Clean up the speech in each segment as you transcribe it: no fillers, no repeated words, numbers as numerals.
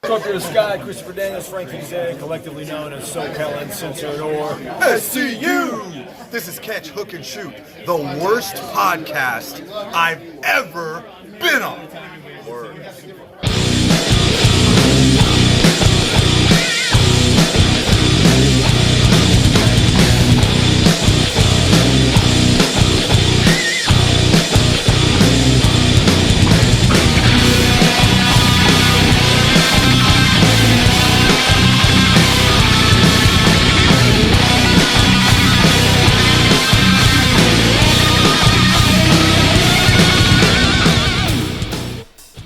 Talk to the Sky, Christopher Daniels, Frank Fizan, collectively known as SoCal Uncensored or SCU! This is Catch, Hook, and Shoot, the worst podcast I've ever been on. Word.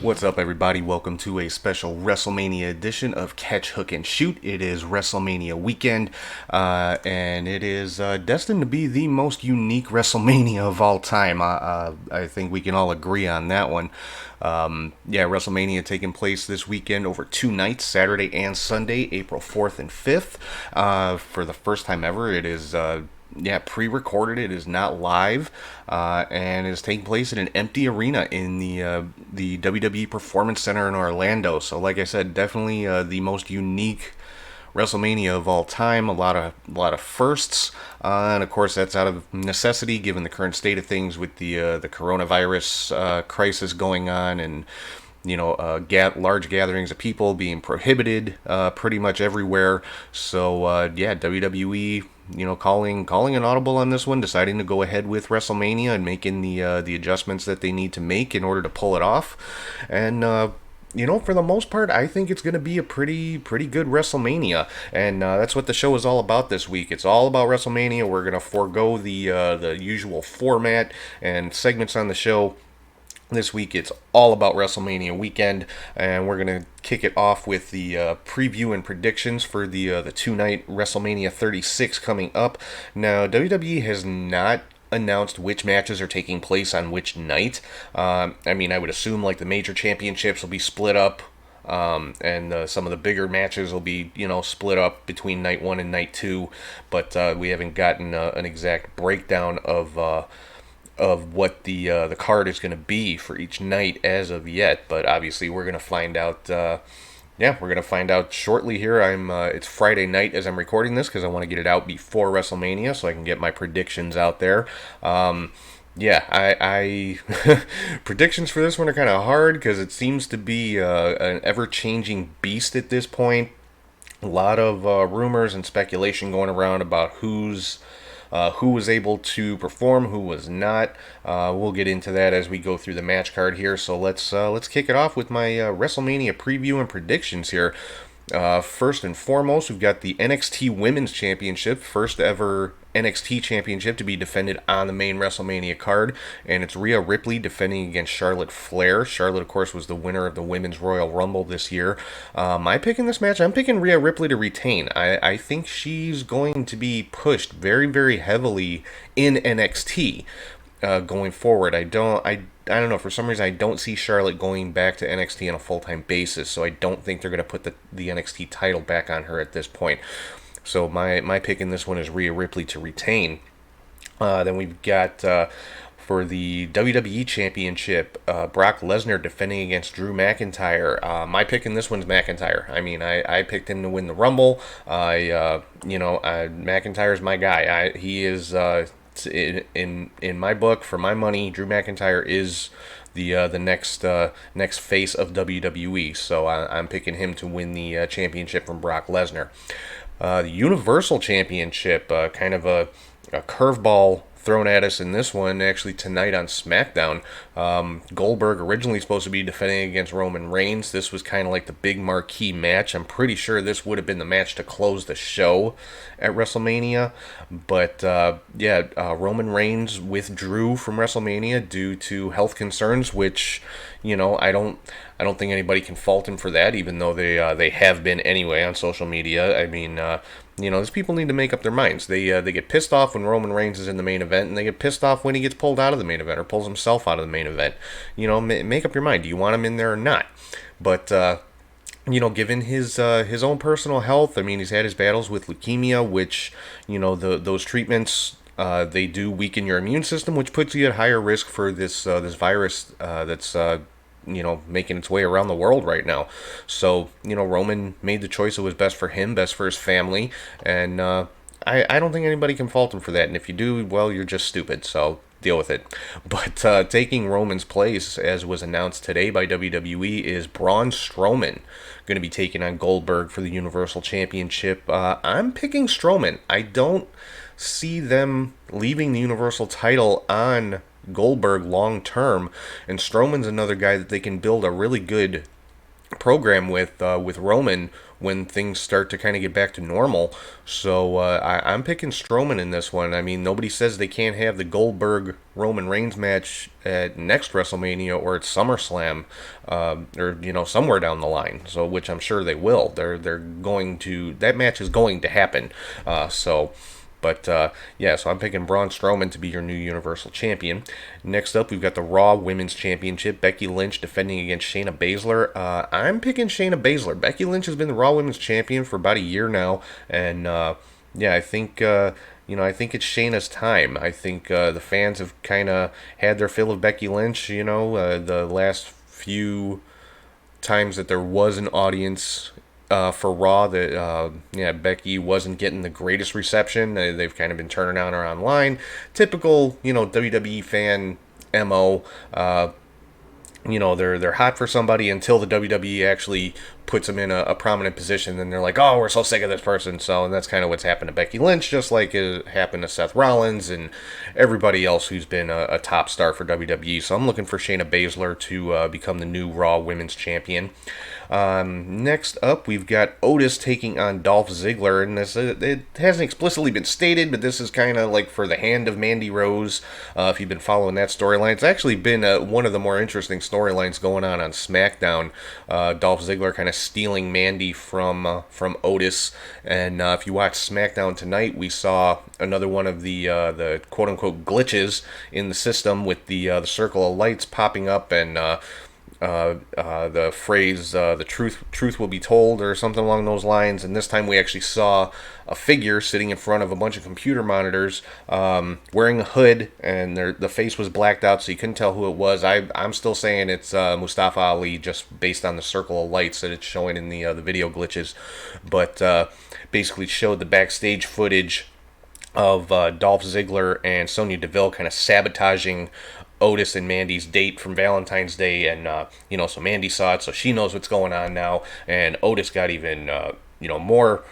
What's up, everybody? Welcome to a special WrestleMania edition of Catch, Hook, and Shoot. It is WrestleMania weekend, and it is destined to be the most unique WrestleMania of all time. I think we can all agree on that one. WrestleMania taking place this weekend over 2 nights, Saturday and Sunday, April 4th and 5th. For the first time ever, it is pre-recorded. It is not live, and it is taking place in an empty arena in the WWE Performance Center in Orlando. So, like I said, definitely the most unique WrestleMania of all time. A lot of firsts, and of course that's out of necessity given the current state of things with the coronavirus crisis going on, and large gatherings of people being prohibited pretty much everywhere. So WWE, calling an audible on this one, deciding to go ahead with WrestleMania and making the adjustments that they need to make in order to pull it off. And for the most part, I think it's going to be a pretty good WrestleMania, and that's what the show is all about this week. It's all about WrestleMania. We're going to forego the usual format and segments on the show. This week, it's all about WrestleMania weekend, and we're going to kick it off with the preview and predictions for the 2-night WrestleMania 36 coming up. Now, WWE has not announced which matches are taking place on which night. I would assume like the major championships will be split up, and some of the bigger matches will be, split up between night 1 and night 2, but we haven't gotten an exact breakdown of what the card is going to be for each night as of yet. But obviously we're going to find out. We're going to find out shortly here. It's Friday night as I'm recording this because I want to get it out before WrestleMania so I can get my predictions out there. I predictions for this one are kind of hard because it seems to be an ever-changing beast at this point. A lot of rumors and speculation going around about who was able to perform, who was not. We'll get into that as we go through the match card here. So let's kick it off with my WrestleMania preview and predictions here. First and foremost, we've got the NXT Women's Championship, first ever NXT Championship to be defended on the main WrestleMania card, and it's Rhea Ripley defending against Charlotte Flair. Charlotte, of course, was the winner of the Women's Royal Rumble this year. I pick in this match, I'm picking Rhea Ripley to retain. I think she's going to be pushed very, very heavily in NXT going forward. I don't know, for some reason I don't see Charlotte going back to NXT on a full-time basis, so I don't think they're going to put the NXT title back on her at this point. So my pick in this one is Rhea Ripley to retain. Then we've got for the WWE Championship, Brock Lesnar defending against Drew McIntyre. My pick in this one's McIntyre. I picked him to win the Rumble. McIntyre's my guy. He is in my book, for my money, Drew McIntyre is the next face of WWE. So I'm picking him to win the championship from Brock Lesnar. The Universal Championship, kind of a curveball thrown at us in this one, actually tonight on SmackDown. Goldberg originally supposed to be defending against Roman Reigns. This was kind of like the big marquee match. I'm pretty sure this would have been the match to close the show at WrestleMania, but Roman Reigns withdrew from WrestleMania due to health concerns, which I don't think anybody can fault him for that, even though they have been anyway on social media. These people need to make up their minds. They get pissed off when Roman Reigns is in the main event, and they get pissed off when he gets pulled out of the main event or pulls himself out of the main event. Make up your mind. Do you want him in there or not? But given his own personal health, he's had his battles with leukemia, which those treatments. They do weaken your immune system, which puts you at higher risk for this virus that's making its way around the world right now. So, Roman made the choice that was best for him, best for his family, and I don't think anybody can fault him for that. And if you do, well, you're just stupid. So deal with it. But taking Roman's place, as was announced today by WWE, is Braun Strowman, going to be taking on Goldberg for the Universal Championship. I'm picking Strowman. I don't see them leaving the Universal title on Goldberg long term, and Strowman's another guy that they can build a really good program with Roman when things start to kind of get back to normal. So I'm picking Strowman in this one. I mean, nobody says they can't have the Goldberg Roman Reigns match at next WrestleMania or at SummerSlam, or somewhere down the line. So which I'm sure they will. They're going to, that match is going to happen. But so I'm picking Braun Strowman to be your new Universal Champion. Next up, we've got the Raw Women's Championship. Becky Lynch defending against Shayna Baszler. I'm picking Shayna Baszler. Becky Lynch has been the Raw Women's Champion for about a year now, and I think I think it's Shayna's time. I think the fans have kind of had their fill of Becky Lynch. The last few times that there was an audience for Raw, that Becky wasn't getting the greatest reception. They've kind of been turning on her online. Typical, WWE fan MO. They're hot for somebody until the WWE actually puts them in a prominent position, and they're like, oh, we're so sick of this person. So, and that's kind of what's happened to Becky Lynch, just like it happened to Seth Rollins and everybody else who's been a top star for WWE. So I'm looking for Shayna Baszler to become the new Raw Women's Champion. Next up, we've got Otis taking on Dolph Ziggler, and this it hasn't explicitly been stated, but this is kind of like for the hand of Mandy Rose. If you've been following that storyline, it's actually been one of the more interesting storylines going on SmackDown. Dolph Ziggler kind of stealing Mandy from Otis, and if you watch SmackDown tonight, we saw another one of the quote unquote glitches in the system with the circle of lights popping up and the phrase the truth will be told or something along those lines, and this time we actually saw a figure sitting in front of a bunch of computer monitors wearing a hood, and the face was blacked out, so you couldn't tell who it was. I'm still saying it's Mustafa Ali, just based on the circle of lights that it's showing in the video glitches, but basically showed the backstage footage of Dolph Ziggler and Sonya Deville kind of sabotaging Otis and Mandy's date from Valentine's Day, and so Mandy saw it, so she knows what's going on now, and Otis got even more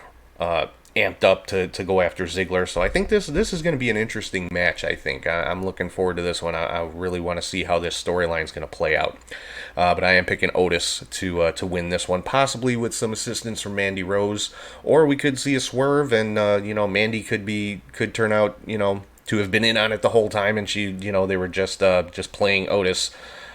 amped up to go after Ziggler. So I think this is going to be an interesting match. I think I'm looking forward to this one. I really want to see how this storyline is going to play out. But I am picking Otis to win this one, possibly with some assistance from Mandy Rose, or we could see a swerve, and Mandy could turn out to have been in on it the whole time, and they were just playing Otis.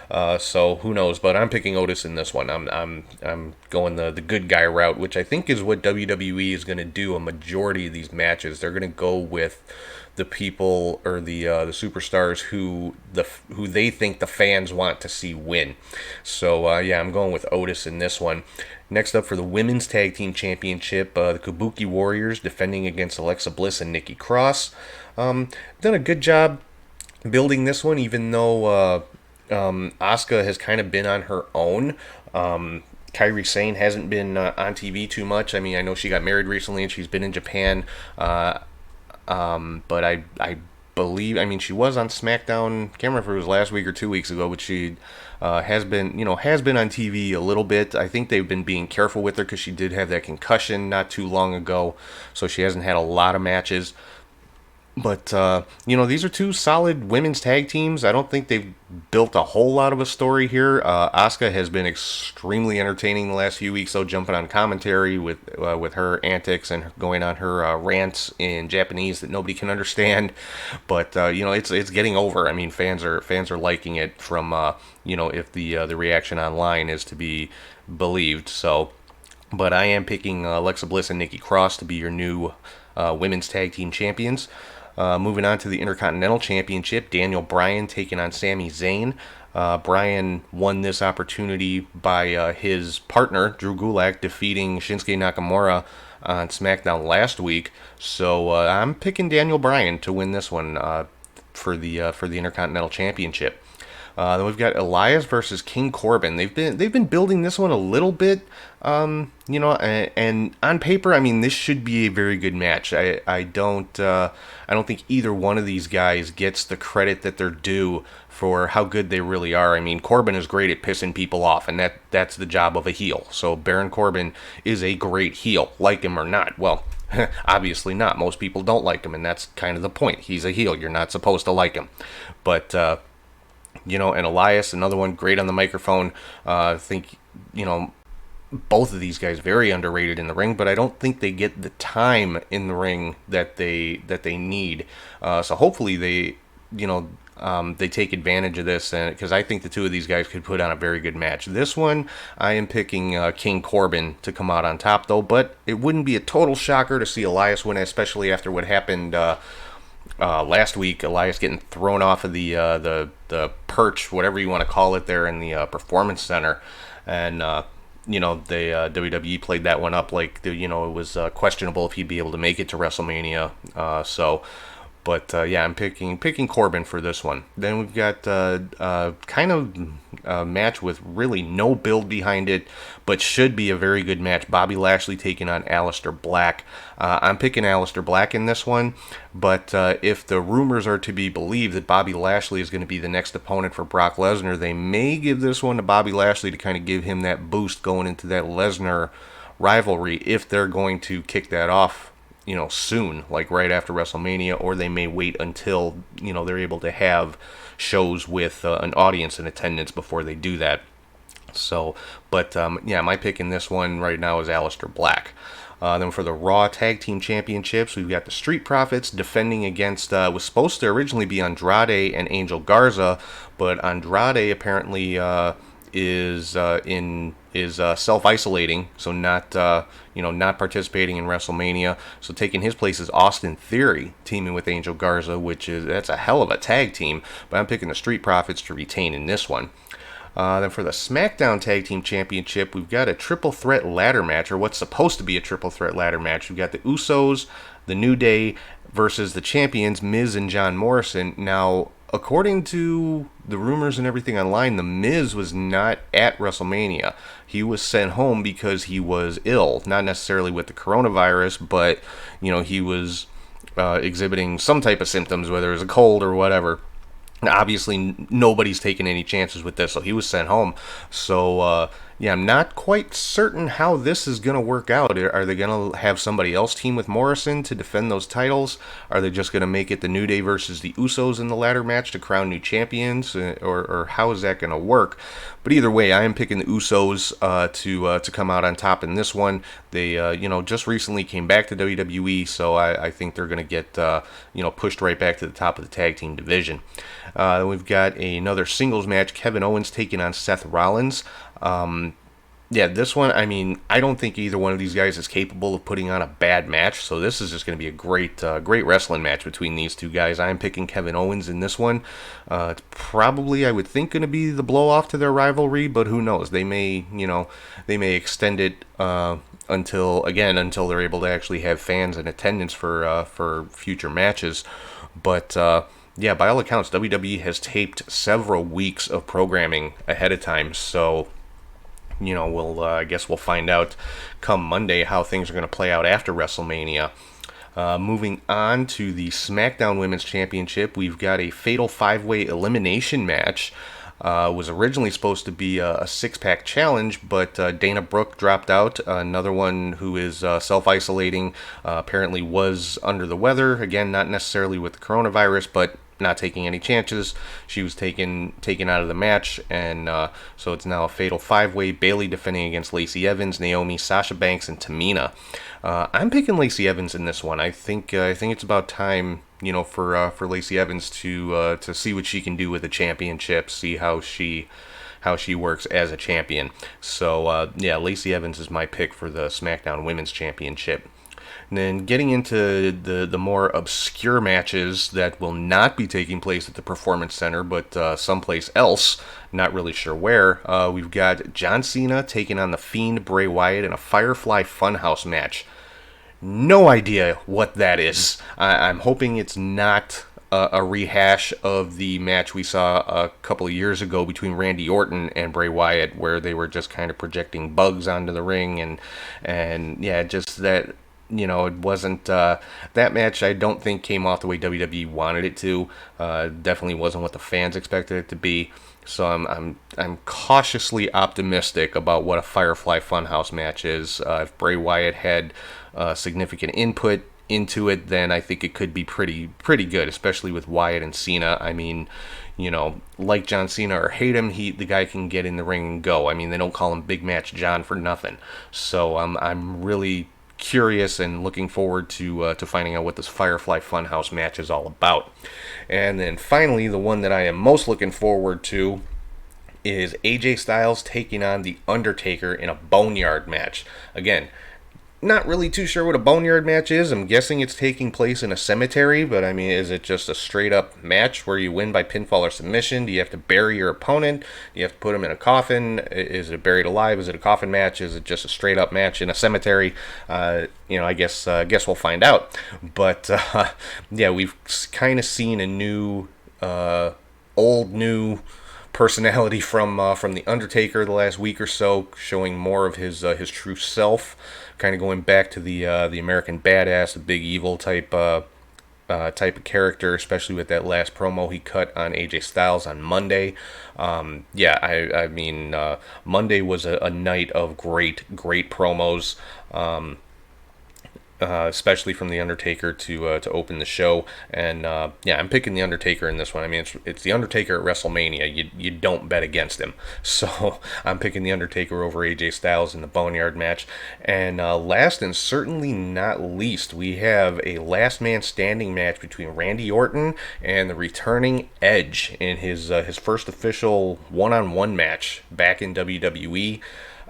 So who knows? But I'm picking Otis in this one. I'm going the good guy route, which I think is what WWE is going to do a majority of these matches. They're going to go with the people or the superstars who they think the fans want to see win. So I'm going with Otis in this one. Next up for the Women's Tag Team Championship, the Kabuki Warriors defending against Alexa Bliss and Nikki Cross. Done a good job building this one, even though Asuka has kind of been on her own. Kairi Sane hasn't been on TV too much. I mean, I know she got married recently and she's been in Japan. But I believe, she was on SmackDown. Can't remember if it was last week or 2 weeks ago, but she has been on TV a little bit. I think they've been being careful with her because she did have that concussion not too long ago, so she hasn't had a lot of matches. But, these are two solid women's tag teams. I don't think they've built a whole lot of a story here. Asuka has been extremely entertaining the last few weeks, though, jumping on commentary with her antics and going on her rants in Japanese that nobody can understand. But, it's getting over. I mean, fans are liking it from, if the reaction online is to be believed. So, but I am picking Alexa Bliss and Nikki Cross to be your new women's tag team champions. Moving on to the Intercontinental Championship, Daniel Bryan taking on Sami Zayn. Bryan won this opportunity by his partner, Drew Gulak, defeating Shinsuke Nakamura on SmackDown last week. So I'm picking Daniel Bryan to win this one for the Intercontinental Championship. Then we've got Elias versus King Corbin. They've been building this one a little bit, and on paper, I mean, this should be a very good match. I don't think either one of these guys gets the credit that they're due for how good they really are. I mean, Corbin is great at pissing people off, and that's the job of a heel. So Baron Corbin is a great heel, like him or not. Well, obviously not. Most people don't like him, and that's kind of the point. He's a heel. You're not supposed to like him. But, and Elias, another one, great on the microphone. I think, both of these guys very underrated in the ring, but I don't think they get the time in the ring that they need. So hopefully they take advantage of this, and because I think the two of these guys could put on a very good match. This one, I am picking King Corbin to come out on top, though, but it wouldn't be a total shocker to see Elias win, especially after what happened last week. Elias getting thrown off of the perch, whatever you want to call it, there in the Performance Center, and WWE played that one up like it was questionable if he'd be able to make it to WrestleMania. But I'm picking Corbin for this one. Then we've got kind of a match with really no build behind it, but should be a very good match. Bobby Lashley taking on Aleister Black. I'm picking Aleister Black in this one, but if the rumors are to be believed that Bobby Lashley is going to be the next opponent for Brock Lesnar, they may give this one to Bobby Lashley to kind of give him that boost going into that Lesnar rivalry if they're going to kick that off soon, like right after WrestleMania, or they may wait until, they're able to have shows with an audience in attendance before they do that. So, but my pick in this one right now is Aleister Black. Then for the Raw Tag Team Championships, we've got the Street Profits defending against, was supposed to originally be Andrade and Angel Garza, but Andrade apparently is self-isolating, so not participating in WrestleMania. So taking his place is Austin Theory, teaming with Angel Garza, that's a hell of a tag team. But I'm picking the Street Profits to retain in this one. Then for the SmackDown Tag Team Championship, we've got a triple threat ladder match, or what's supposed to be a triple threat ladder match. We've got the Usos, the New Day versus the champions Miz and John Morrison. Now, according to the rumors and everything online, the Miz was not at WrestleMania. He was sent home because he was ill, not necessarily with the coronavirus, but he was exhibiting some type of symptoms, whether it was a cold or whatever. Now, obviously, nobody's taking any chances with this, so he was sent home. So, I'm not quite certain how this is going to work out. Are they going to have somebody else team with Morrison to defend those titles? Are they just going to make it the New Day versus the Usos in the ladder match to crown new champions? Or how is that going to work? But either way, I am picking the Usos to come out on top in this one. They, just recently came back to WWE, so I think they're going to get, pushed right back to the top of the tag team division. We've got another singles match, Kevin Owens taking on Seth Rollins. This one, I mean, I don't think either one of these guys is capable of putting on a bad match, so this is just going to be a great wrestling match between these two guys. I'm picking Kevin Owens in this one. It's probably, I would think, going to be the blow-off to their rivalry, but who knows? They may extend it until they're able to actually have fans in attendance for future matches. But by all accounts, WWE has taped several weeks of programming ahead of time, so I guess we'll find out come Monday how things are going to play out after WrestleMania. Moving on to the SmackDown Women's Championship, we've got a Fatal 5-Way Elimination match. Was originally supposed to be a six-pack challenge, but Dana Brooke dropped out. Another one who is self-isolating, apparently was under the weather. Again, not necessarily with the coronavirus, but not taking any chances. She was taken out of the match, and so it's now a Fatal 5-Way. Bayley defending against Lacey Evans, Naomi, Sasha Banks, and Tamina. I'm picking Lacey Evans in this one. I think it's about time, for Lacey Evans to see what she can do with the championship, see how she works as a champion. So Lacey Evans is my pick for the SmackDown Women's Championship. And then getting into the more obscure matches that will not be taking place at the Performance Center, but someplace else, not really sure where. We've got John Cena taking on The Fiend Bray Wyatt in a Firefly Funhouse match. No idea what that is. I'm hoping it's not a rehash of the match we saw a couple of years ago between Randy Orton and Bray Wyatt, where they were just kind of projecting bugs onto the ring, and yeah, just that. It wasn't that match. I don't think came off the way WWE wanted it to. Definitely wasn't what the fans expected it to be. So I'm cautiously optimistic about what a Firefly Funhouse match is. If Bray Wyatt had significant input into it, then I think it could be pretty good, especially with Wyatt and Cena. I mean, like John Cena or hate him, the guy can get in the ring and go. I mean, they don't call him Big Match John for nothing. So I'm really curious and looking forward to finding out what this Firefly Funhouse match is all about. And then finally, the one that I am most looking forward to is AJ Styles taking on The Undertaker in a Boneyard match. Again, not really too sure what a Boneyard match is. I'm guessing it's taking place in a cemetery, but I mean, is it just a straight up match where you win by pinfall or submission? Do you have to bury your opponent? Do you have to put him in a coffin? Is it buried alive? Is it a coffin match? Is it just a straight up match in a cemetery? I guess we'll find out. But yeah, we've kind of seen a new, old new personality from the Undertaker the last week or so, showing more of his true self, kind of going back to the American Badass, the big evil type of character, especially with that last promo he cut on AJ Styles on Monday. I mean, Monday was a night of great promos. Especially from The Undertaker to open the show. And I'm picking The Undertaker in this one. I mean, it's The Undertaker at WrestleMania. You don't bet against him. So I'm picking The Undertaker over AJ Styles in the Boneyard match. And last and certainly not least, we have a last man standing match between Randy Orton and the returning Edge in his first official one-on-one match back in WWE.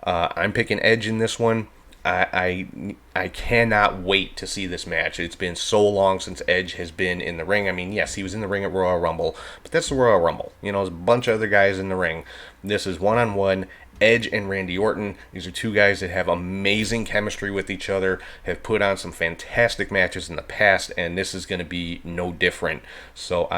I'm picking Edge in this one. I cannot wait to see this match. It's been so long since Edge has been in the ring. I mean, yes, he was in the ring at Royal Rumble, but that's the Royal Rumble. There's a bunch of other guys in the ring. This is one-on-one. Edge and Randy Orton. These are two guys that have amazing chemistry with each other, have put on some fantastic matches in the past, and this is going to be no different. So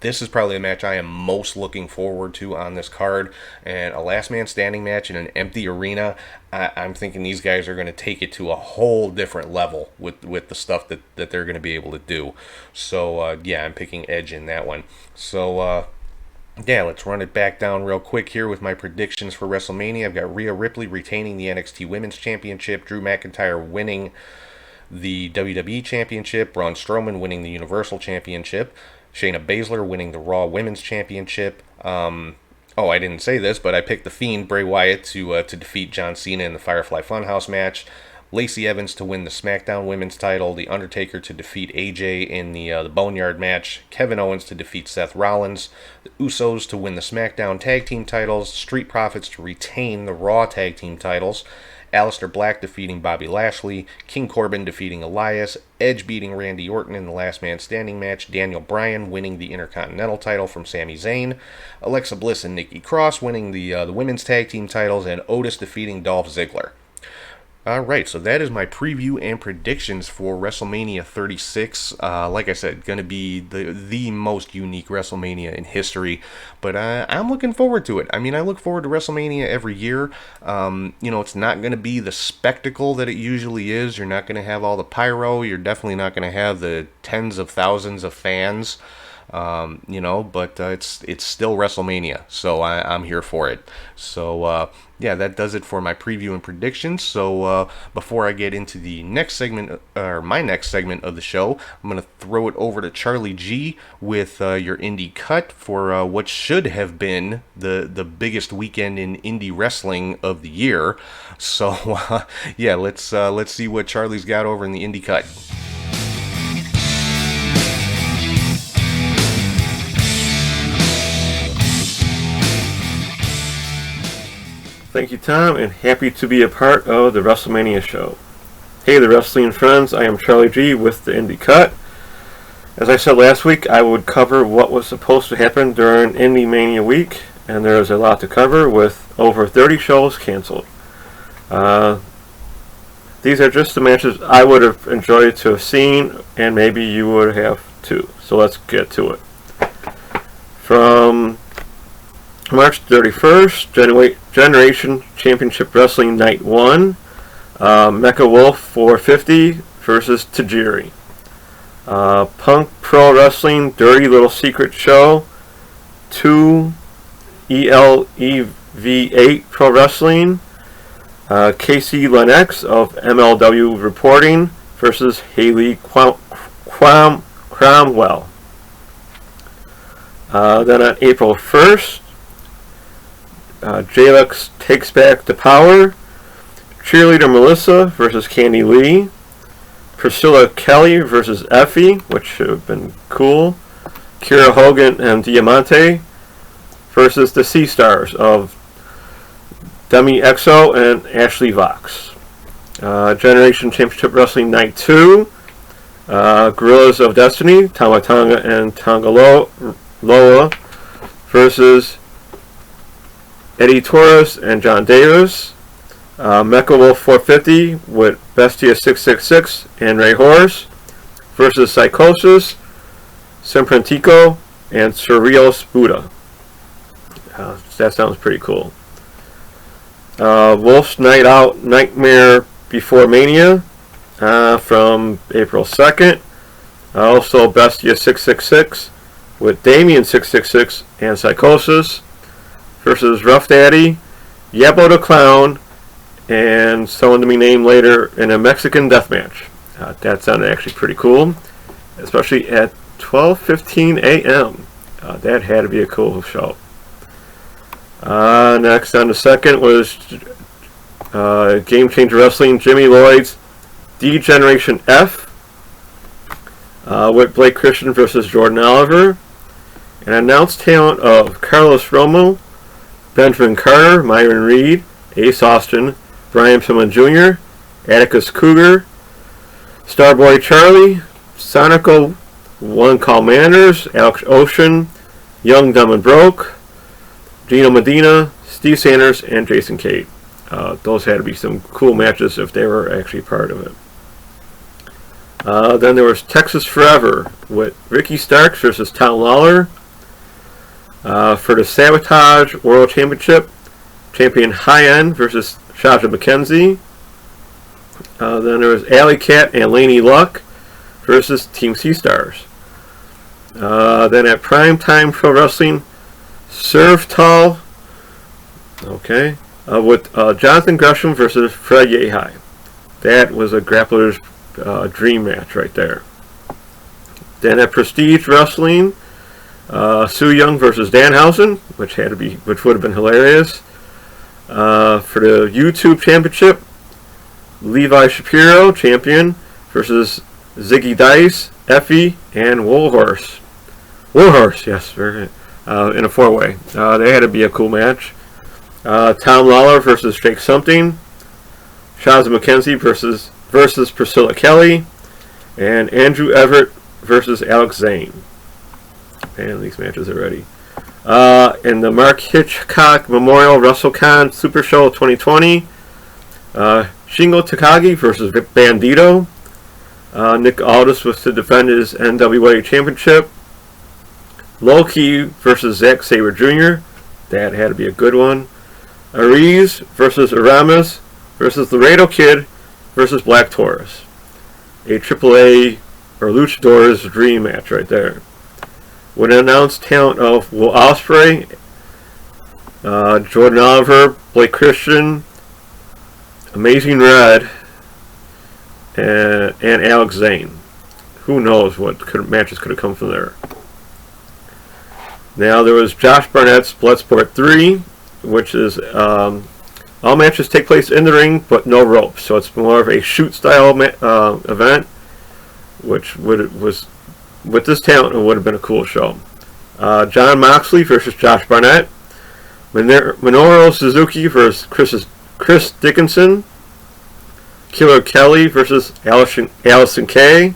this is probably the match I am most looking forward to on this card. And a last man standing match in an empty arena, I'm thinking these guys are going to take it to a whole different level with the stuff that they're going to be able to do. So, I'm picking Edge in that one. So, let's run it back down real quick here with my predictions for WrestleMania. I've got Rhea Ripley retaining the NXT Women's Championship, Drew McIntyre winning the WWE Championship, Braun Strowman winning the Universal Championship, Shayna Baszler winning the Raw Women's Championship. I didn't say this, but I picked The Fiend, Bray Wyatt, to defeat John Cena in the Firefly Funhouse match. Lacey Evans to win the SmackDown Women's title. The Undertaker to defeat AJ in the Boneyard match. Kevin Owens to defeat Seth Rollins. The Usos to win the SmackDown Tag Team titles. Street Profits to retain the Raw Tag Team titles. Aleister Black defeating Bobby Lashley, King Corbin defeating Elias, Edge beating Randy Orton in the Last Man Standing match, Daniel Bryan winning the Intercontinental title from Sami Zayn, Alexa Bliss and Nikki Cross winning the Women's Tag Team titles, and Otis defeating Dolph Ziggler. Alright, so that is my preview and predictions for WrestleMania 36. Like I said, going to be the most unique WrestleMania in history, but I'm looking forward to it. I mean, I look forward to WrestleMania every year. It's not going to be the spectacle that it usually is. You're not going to have all the pyro. You're definitely not going to have the tens of thousands of fans. But it's still WrestleMania, so I'm here for it. So, that does it for my preview and predictions. So, before I get into the next segment, or my next segment of the show, I'm going to throw it over to Charlie G with your indie cut for what should have been the biggest weekend in indie wrestling of the year. So, let's see what Charlie's got over in the indie cut. Thank you, Tom, and happy to be a part of the WrestleMania show. Hey, the wrestling friends, I am Charlie G with the Indie Cut. As I said last week, I would cover what was supposed to happen during Indie Mania week, and there is a lot to cover with over 30 shows canceled. These are just the matches I would have enjoyed to have seen, and maybe you would have too. So let's get to it. From March 31st, Generation Championship Wrestling Night 1. Mecha Wolf 450 versus Tajiri. Punk Pro Wrestling Dirty Little Secret Show 2. ELEV8 Pro Wrestling. Casey Lennox of MLW Reporting versus Haley Cromwell. Then on April 1st, JLux Takes Back the Power. Cheerleader Melissa versus Candy Lee. Priscilla Kelly versus Effie, which should have been cool. Kira Hogan and Diamante versus the Sea Stars of Demi Exo and Ashley Vox. Generation Championship Wrestling Night 2. Gorillas of Destiny, Tama Tonga and Tonga Loa versus Eddie Torres and John Davis. Mecha Wolf 450 with Bestia 666 and Ray Horse versus Psychosis, Semprantico, and Surrealist Buddha. That sounds pretty cool. Wolf's Night Out Nightmare Before Mania from April 2nd. Also Bestia 666 with Damien 666 and Psychosis versus Rough Daddy, Yabo the Clown, and someone to be named later in a Mexican death match. That sounded actually pretty cool, especially at 12:15 a.m. That had to be a cool show. Next on the second was Game Changer Wrestling Jimmy Lloyd's D-Generation F with Blake Christian versus Jordan Oliver. An announced talent of Carlos Romo, Benjamin Carter, Myron Reed, Ace Austin, Brian Pillman Jr., Atticus Cougar, Starboy Charlie, Sonico One Call Manners, Alex Ocean, Young, Dumb and Broke, Gino Medina, Steve Sanders, and Jason Cade. Those had to be some cool matches if they were actually part of it. Then there was Texas Forever with Ricky Starks versus Tom Lawler. For the Sabotage World Championship, champion High End versus Shaja McKenzie. Then there was Alley Cat and Laney Luck versus Team Sea Stars. Then at Primetime Pro Wrestling, Serve Tall, okay, with Jonathan Gresham versus Fred Yehai. That was a grappler's dream match right there. Then at Prestige Wrestling, Su Young versus Danhausen, which would have been hilarious. For the YouTube Championship, Levi Shapiro, champion, versus Ziggy Dice, Effie, and Warhorse. Warhorse, yes, very in a four-way. They had to be a cool match. Tom Lawler versus Jake Something. Shaza McKenzie versus Priscilla Kelly. And Andrew Everett versus Alex Zane. Man, these matches are ready. In the Mark Hitchcock Memorial WrestleCon Super Show 2020, Shingo Takagi versus Vic Bandito. Nick Aldis was to defend his NWA Championship. Low-Key versus Zack Sabre Jr. That had to be a good one. Ariz versus Aramis versus Laredo Kid versus Black Taurus. A AAA or Luchadors dream match right there. With an announced talent of Will Ospreay, Jordan Oliver, Blake Christian, Amazing Red, and Alex Zane. Who knows what matches could have come from there. Now there was Josh Barnett's Bloodsport 3, which is all matches take place in the ring but no ropes, so it's more of a shoot style event, which was with this talent it would have been a cool show. John Moxley versus Josh Barnett. Minoru Suzuki versus Chris Dickinson. Killer Kelly versus Allison Kay.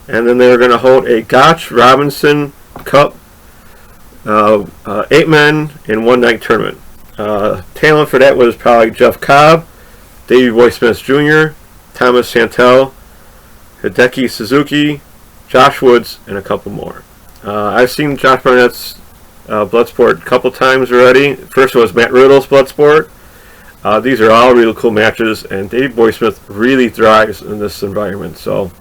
And then they were going to hold a Gotch Robinson Cup 8 men in one night tournament. Talent for that was probably Jeff Cobb, Davey Boy Smith Jr., Thomas Santel, Hideki Suzuki, Josh Woods, and a couple more. I've seen Josh Barnett's Bloodsport a couple times already. First was Matt Riddle's Bloodsport. These are all really cool matches, and Davey Boy Smith really thrives in this environment, so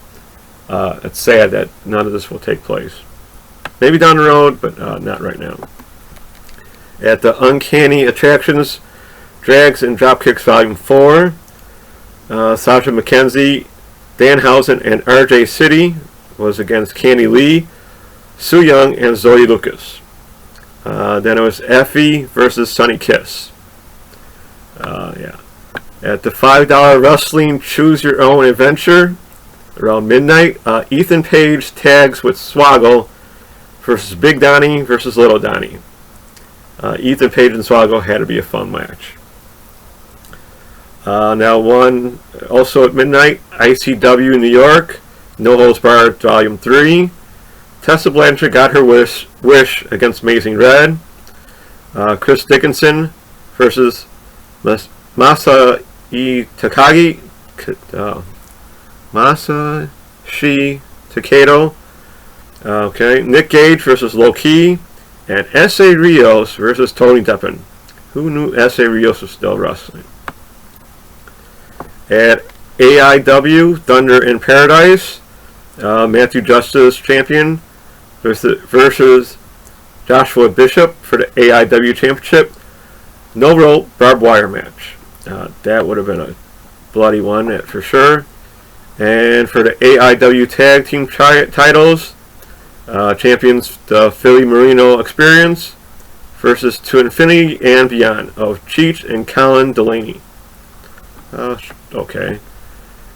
it's sad that none of this will take place. Maybe down the road, but not right now. At the Uncanny Attractions Drags and Dropkicks Volume 4, Sasha McKenzie, Danhausen, and RJ City was against Candy Lee, Su Young, and Zoe Lucas. Then it was Effie versus Sunny Kiss. At the $5 Wrestling Choose Your Own Adventure, around midnight, Ethan Page tags with Swoggle versus Big Donnie versus Little Donnie. Ethan Page and Swoggle had to be a fun match. Now one, also at midnight, ICW New York, No Holds Barred Volume 3. Tessa Blanchard got her wish against Amazing Red. Chris Dickinson versus Masashi Takado. Nick Gage versus Low Key. And S.A. Rios versus Tony Deppen. Who knew S.A. Rios was still wrestling? At AIW Thunder in Paradise, Matthew Justice champion versus Joshua Bishop for the AIW Championship. No rope barbed wire match. That would have been a bloody one for sure. And for the AIW Tag Team titles, champions the Philly Marino Experience versus To Infinity and Beyond of Cheech and Colin Delaney. Okay.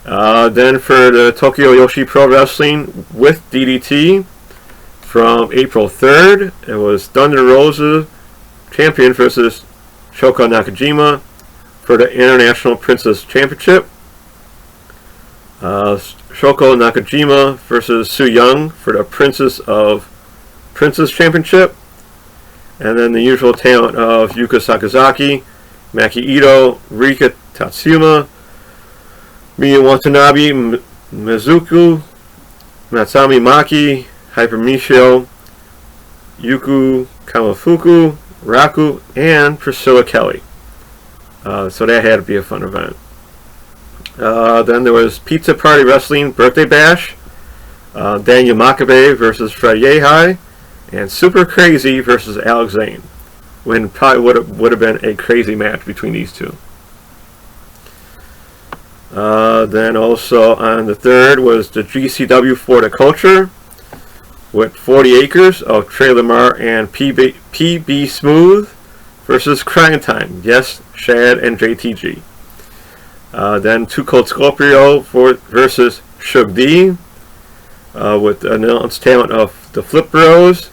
Then for the Tokyo Yoshi Pro Wrestling with DDT from April 3rd, it was Thunder Rosa champion versus Shoko Nakajima for the International Princess Championship. Shoko Nakajima versus Su Young for the Princess Championship. And then the usual talent of Yuka Sakazaki, Maki Ito, Rika Tatsuma, Miya Watanabe, Mizuku, Matsami Maki, Hyper Michio, Yuku Kamafuku, Raku, and Priscilla Kelly. So that had to be a fun event. Then there was Pizza Party Wrestling Birthday Bash, Daniel Makabe versus Fred Yehai, and Super Crazy versus Alex Zane. When probably would have been a crazy match between these two. Then also on the 3rd was the GCW for the Culture with 40 Acres of Trey Lamar and PB Smooth versus Crying Time. Yes, Shad and JTG. Then Too Cold Scorpio versus Shug D with the announced talent of the Flip Bros,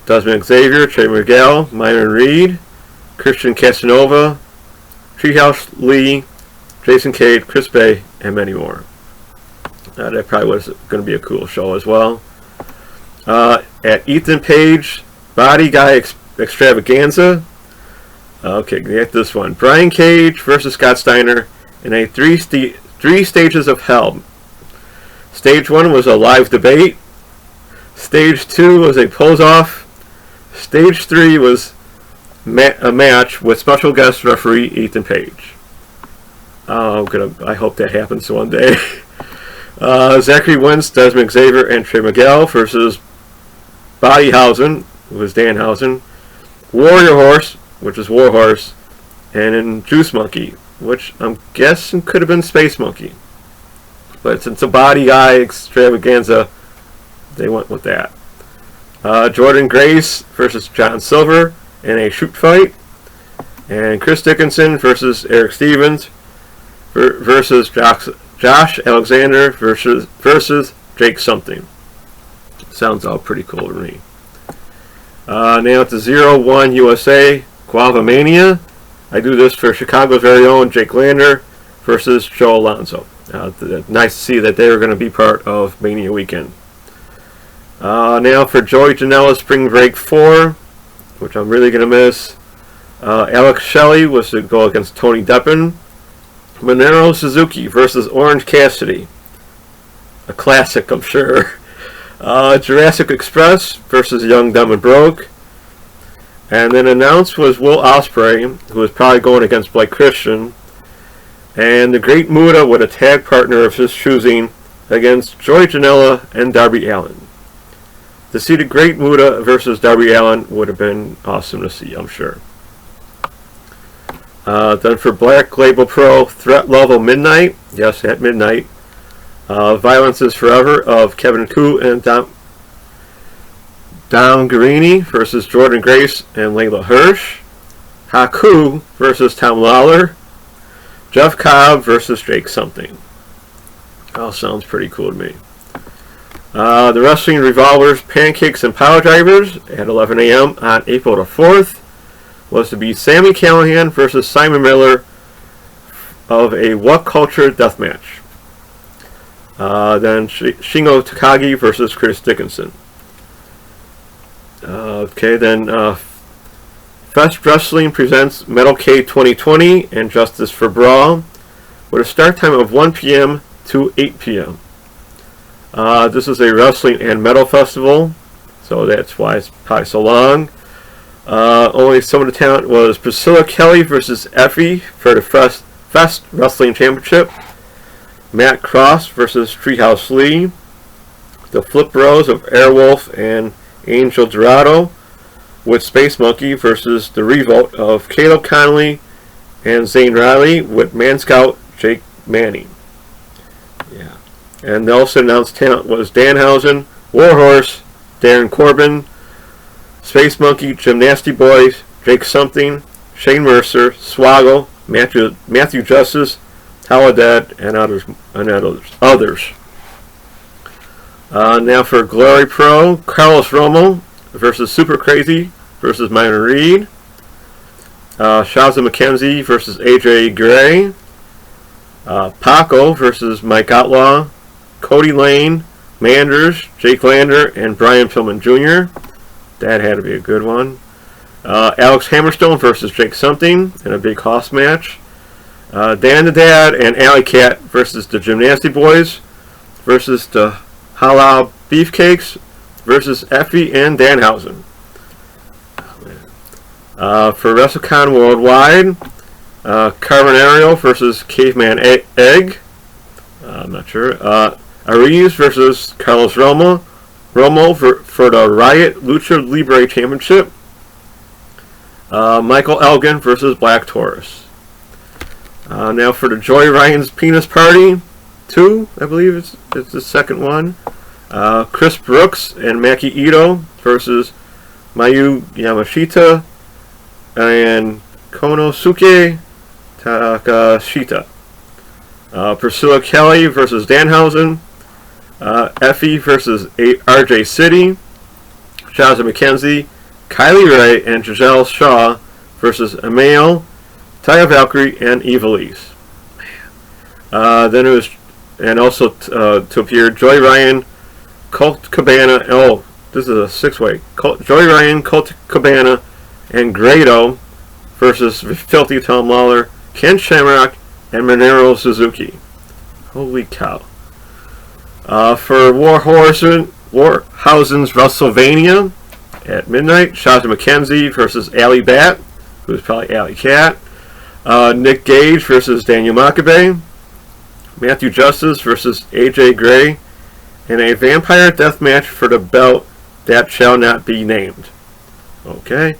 Desmond Xavier, Trey Miguel, Myron Reed, Christian Casanova, Treehouse Lee, Jason Cade, Chris Bay, and many more. That probably was going to be a cool show as well. At Ethan Page Body Guy Extravaganza. Okay, get this one. Brian Cage versus Scott Steiner in a three stages of hell. Stage 1 was a live debate. Stage 2 was a pose-off. Stage 3 was a match with special guest referee Ethan Page. I hope that happens one day. Zachary Wentz, Desmond Xavier, and Trey Miguel versus Bodyhausen, who was Danhausen, Warrior Horse, which is Warhorse, and then Juice Monkey, which I'm guessing could have been Space Monkey. But since a Body Guy Extravaganza, they went with that. Jordan Grace versus John Silver in a shoot fight. And Chris Dickinson versus Eric Stevens versus Josh Alexander versus Jake Something. Sounds all pretty cool to me. Now at the 0-1 USA Guava Mania. I do this for Chicago's very own Jake Lander versus Joe Alonzo. Nice to see that they were going to be part of Mania Weekend. Now for Joey Janela Spring Break 4, which I'm really going to miss. Alex Shelley was to go against Tony Deppen. Minoru Suzuki versus Orange Cassidy. a classic, I'm sure. Jurassic Express versus Young, Dumb, and Broke. And then announced was Will Ospreay, who was probably going against Blake Christian. And the Great Muta with a tag partner of his choosing against Joey Janela and Darby Allin. To see the Great Muta versus Darby Allin would have been awesome to see, I'm sure. Then for Black Label Pro, Threat Level Midnight. Yes, at midnight. Violence is Forever of Kevin Koo and Dom Guarini versus Jordan Grace and Layla Hirsch. Haku versus Tom Lawler. Jeff Cobb versus Jake Something. All sounds pretty cool to me. The Wrestling Revolvers, Pancakes, and Power Drivers at 11 a.m. on April the 4th was to be Sami Callihan versus Simon Miller of a What Culture death match. Then Shingo Takagi versus Chris Dickinson. Then Fest Wrestling presents Metal K 2020 and Justice for Brawl with a start time of 1 p.m. to 8 p.m. This is a wrestling and metal festival, so that's why it's probably so long. Only some of the talent was Priscilla Kelly versus Effie for the Fest Wrestling Championship. Matt Cross versus Treehouse Lee. The Flip Bros of Airwolf and Angel Dorado with Space Monkey versus the Revolt of Caleb Connolly and Zane Riley with Man Scout Jake Manning. Yeah. And the also announced talent was Danhausen, Warhorse, Darren Corbin, Space Monkey, Gymnasty Boys, Jake Something, Shane Mercer, Swaggle, Matthew Justice, Holodead, and others. Now for Glory Pro, Carlos Romo versus Super Crazy versus Minor Reed. Shazza McKenzie versus AJ Gray. Paco versus Mike Outlaw. Cody Lane, Manders, Jake Lander, and Brian Pillman Jr. That had to be a good one. Alex Hammerstone versus Jake Something in a big hoss match. Dan the Dad and Alley Cat versus the Gymnasty Boys versus the Halal Beefcakes versus Effie and Danhausen. For WrestleCon Worldwide, Carmen Ariel versus Caveman Egg. I'm not sure. Ariz versus Carlos Romo for the Riot Lucha Libre Championship. Michael Elgin versus Black Taurus. Now for the Joy Ryan's Penis Party 2, I believe it's the second one. Chris Brooks and Maki Ito versus Mayu Yamashita and Konosuke Takashita. Priscilla Kelly versus Danhausen. Effie versus RJ City. Shazza McKenzie, Kylie Ray, and Giselle Shaw versus Emil, Taya Valkyrie, and Evilise. Then it was, and also to appear, Joy Ryan, Colt Cabana. Oh, this is a six-way. Joy Ryan, Colt Cabana, and Grado versus Filthy Tom Lawler, Ken Shamrock, and Minoru Suzuki. Holy cow. For Warhausen's WrestleMania at midnight, Shazza McKenzie versus Alley Bat, who's probably Alley Cat. Nick Gage versus Daniel Makabe. Matthew Justice versus AJ Gray. And a vampire death match for the belt that shall not be named. Okay.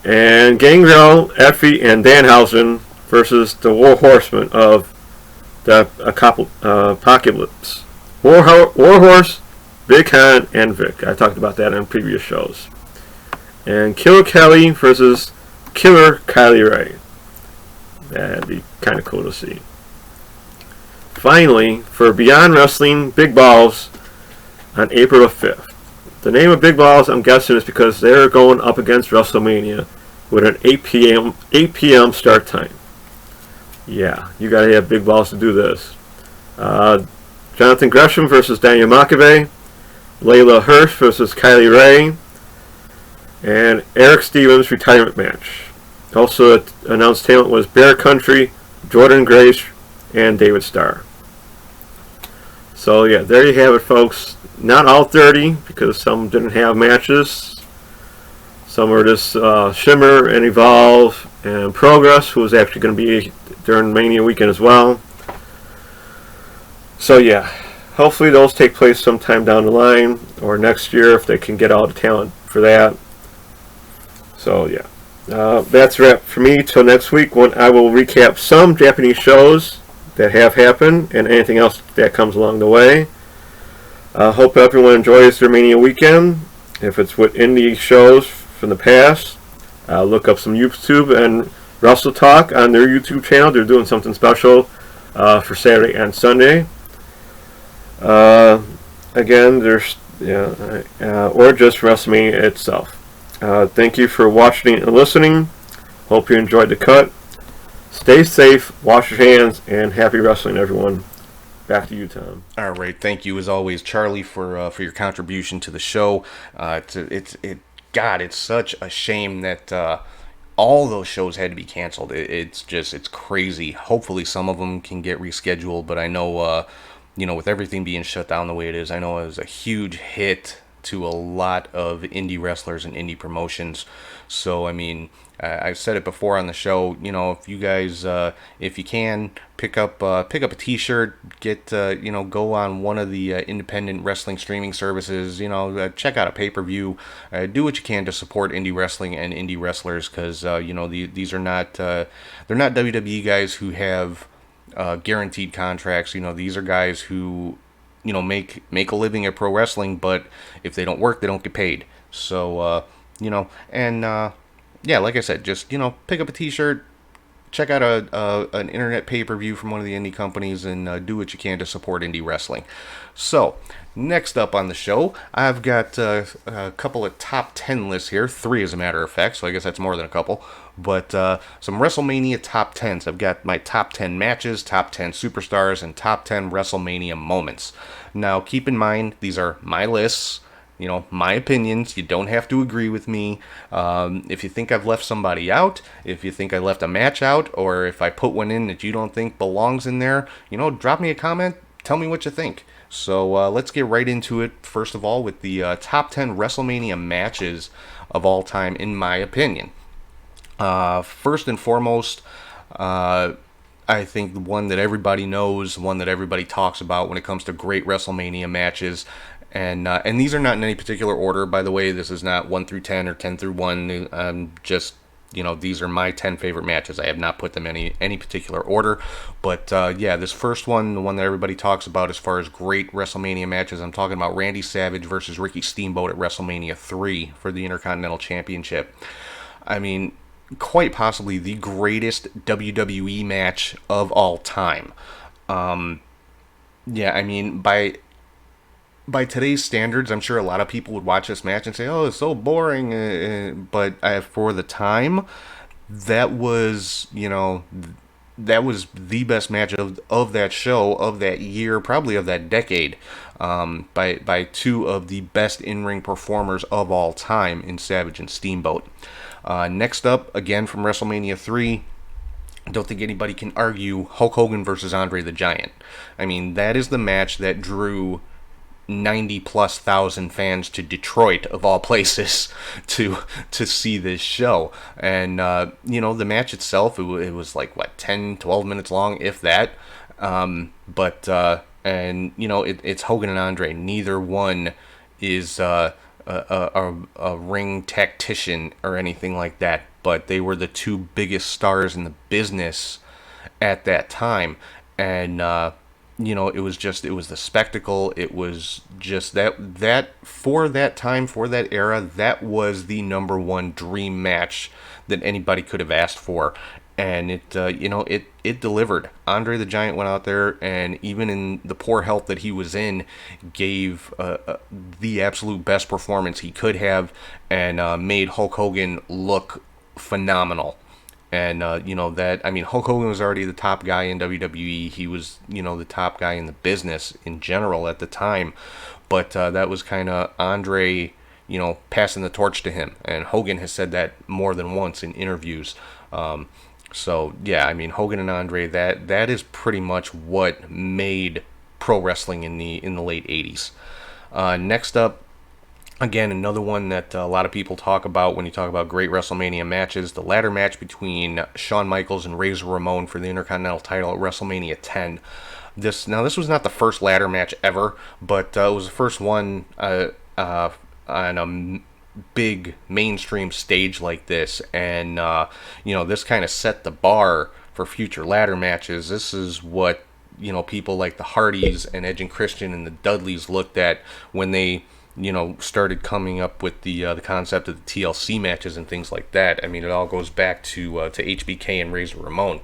And Gangrel, Effie, and Danhausen versus the War Horsemen of the Apocalypse. Warhorse, Big Han, and Vic. I talked about that on previous shows. And Killer Kelly versus Killer Kylie Ray. That'd be kind of cool to see. Finally, for Beyond Wrestling Big Balls on April the 5th. The name of Big Balls, I'm guessing, is because they're going up against WrestleMania with an 8 p.m. start time. Yeah, you gotta have big balls to do this. Jonathan Gresham versus Daniel Makabe. Layla Hirsch versus Kylie Ray. And Eric Stevens retirement match. Also announced talent was Bear Country, Jordan Grace, and David Starr. So yeah, there you have it, folks. Not all 30, because some didn't have matches. Some are just Shimmer and Evolve and Progress, who is actually going to be during Mania weekend as well. So yeah, hopefully those take place sometime down the line or next year if they can get all the talent for that. So yeah, that's a wrap for me. Till next week, when I will recap some Japanese shows that have happened and anything else that comes along the way. Hope everyone enjoys their Mania weekend. If it's with indie shows from the past, look up some YouTube and Wrestle Talk on their YouTube channel. They're doing something special for Saturday and Sunday. Again, there's or just WrestleMania itself. Thank you for watching and listening. Hope you enjoyed the cut. Stay safe, wash your hands, and happy wrestling, everyone. Back to you, Tom. All right, thank you as always, Charlie, for your contribution to the show. It's such a shame that all those shows had to be canceled. It's crazy. Hopefully, some of them can get rescheduled, but I know, with everything being shut down the way it is, I know it was a huge hit to a lot of indie wrestlers and indie promotions. So, I mean, I've said it before on the show. If you guys, if you can, pick up a T-shirt, get go on one of the independent wrestling streaming services. Check out a pay-per-view. Do what you can to support indie wrestling and indie wrestlers, because these are not they're not WWE guys who have guaranteed contracts. These are guys who make a living at pro wrestling, but if they don't work, they don't get paid. So yeah, like I said, just pick up a T-shirt, check out an internet pay-per-view from one of the indie companies, and do what you can to support indie wrestling. So next up on the show, I've got a couple of top 10 lists here, 3 as a matter of fact, so I guess that's more than a couple. But some WrestleMania top 10s. I've got my top 10 matches, top 10 superstars, and top 10 WrestleMania moments. Now, keep in mind, these are my lists, my opinions. You don't have to agree with me. If you think I've left somebody out, if you think I left a match out, or if I put one in that you don't think belongs in there, drop me a comment, tell me what you think. So let's get right into it, first of all, with the top 10 WrestleMania matches of all time, in my opinion. First and foremost, I think the one that everybody knows, one that everybody talks about when it comes to great WrestleMania matches, and these are not in any particular order, by the way. This is not 1 through 10 or 10 through 1. Just these are my 10 favorite matches. I have not put them in any particular order, but yeah, this first one, the one that everybody talks about as far as great WrestleMania matches, I'm talking about Randy Savage versus Ricky Steamboat at WrestleMania 3 for the Intercontinental Championship. I mean, quite possibly the greatest WWE match of all time. Yeah, I mean, by today's standards, I'm sure a lot of people would watch this match and say, "Oh, it's so boring." But for the time, that was the best match of that show, of that year, probably of that decade. By 2 of the best in-ring performers of all time in Savage and Steamboat. Next up, again from WrestleMania 3, I don't think anybody can argue Hulk Hogan versus Andre the Giant. I mean, that is the match that drew 90+ thousand fans to Detroit, of all places, to see this show. And the match itself, it was like 10-12 minutes long, if that. It's Hogan and Andre. Neither one is a ring tactician or anything like that, but they were the 2 biggest stars in the business at that time. And it was the spectacle. It was just that for that time, for that era, that was the number 1 dream match that anybody could have asked for. And it delivered. Andre the Giant went out there, and even in the poor health that he was in, gave the absolute best performance he could have, and made Hulk Hogan look phenomenal. And Hulk Hogan was already the top guy in WWE. He was the top guy in the business in general at the time, but that was kind of Andre passing the torch to him, and Hogan has said that more than once in interviews. So yeah, I mean, Hogan and Andre, that is pretty much what made pro wrestling in the late 80s. Next up, again, another one that a lot of people talk about when you talk about great WrestleMania matches, the ladder match between Shawn Michaels and Razor Ramon for the Intercontinental title at WrestleMania 10. This was not the first ladder match ever, but it was the first one on a big mainstream stage like this, and this kind of set the bar for future ladder matches. This is what people like the Hardys and Edge and Christian and the Dudleys looked at when they started coming up with the concept of the TLC matches and things like that. I mean, it all goes back to HBK and Razor Ramon.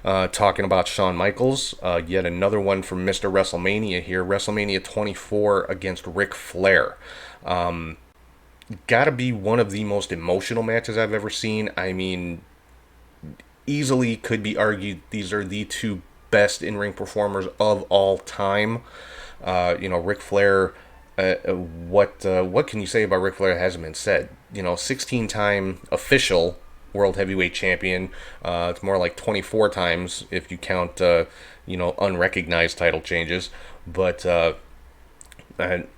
Talking about Shawn Michaels, yet another one from Mr. WrestleMania here, WrestleMania 24 against Ric Flair. Gotta be one of the most emotional matches I've ever seen. I mean, easily could be argued these are the two best in-ring performers of all time. Ric Flair. What can you say about Ric Flair that hasn't been said? 16-time official World Heavyweight Champion. It's more like 24 times if you count, unrecognized title changes. But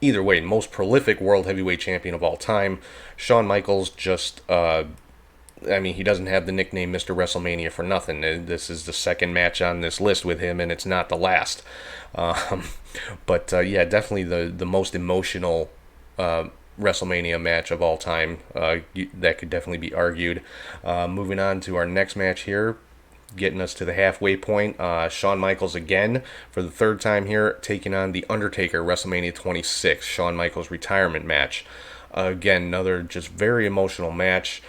either way, most prolific World Heavyweight Champion of all time. Shawn Michaels just, he doesn't have the nickname Mr. WrestleMania for nothing. This is the second match on this list with him, and it's not the last. But definitely the most emotional WrestleMania match of all time. That could definitely be argued. Moving on to our next match here, getting us to the halfway point. Shawn Michaels again for the third time here, taking on The Undertaker, WrestleMania 26, Shawn Michaels retirement match. Again, another just very emotional match.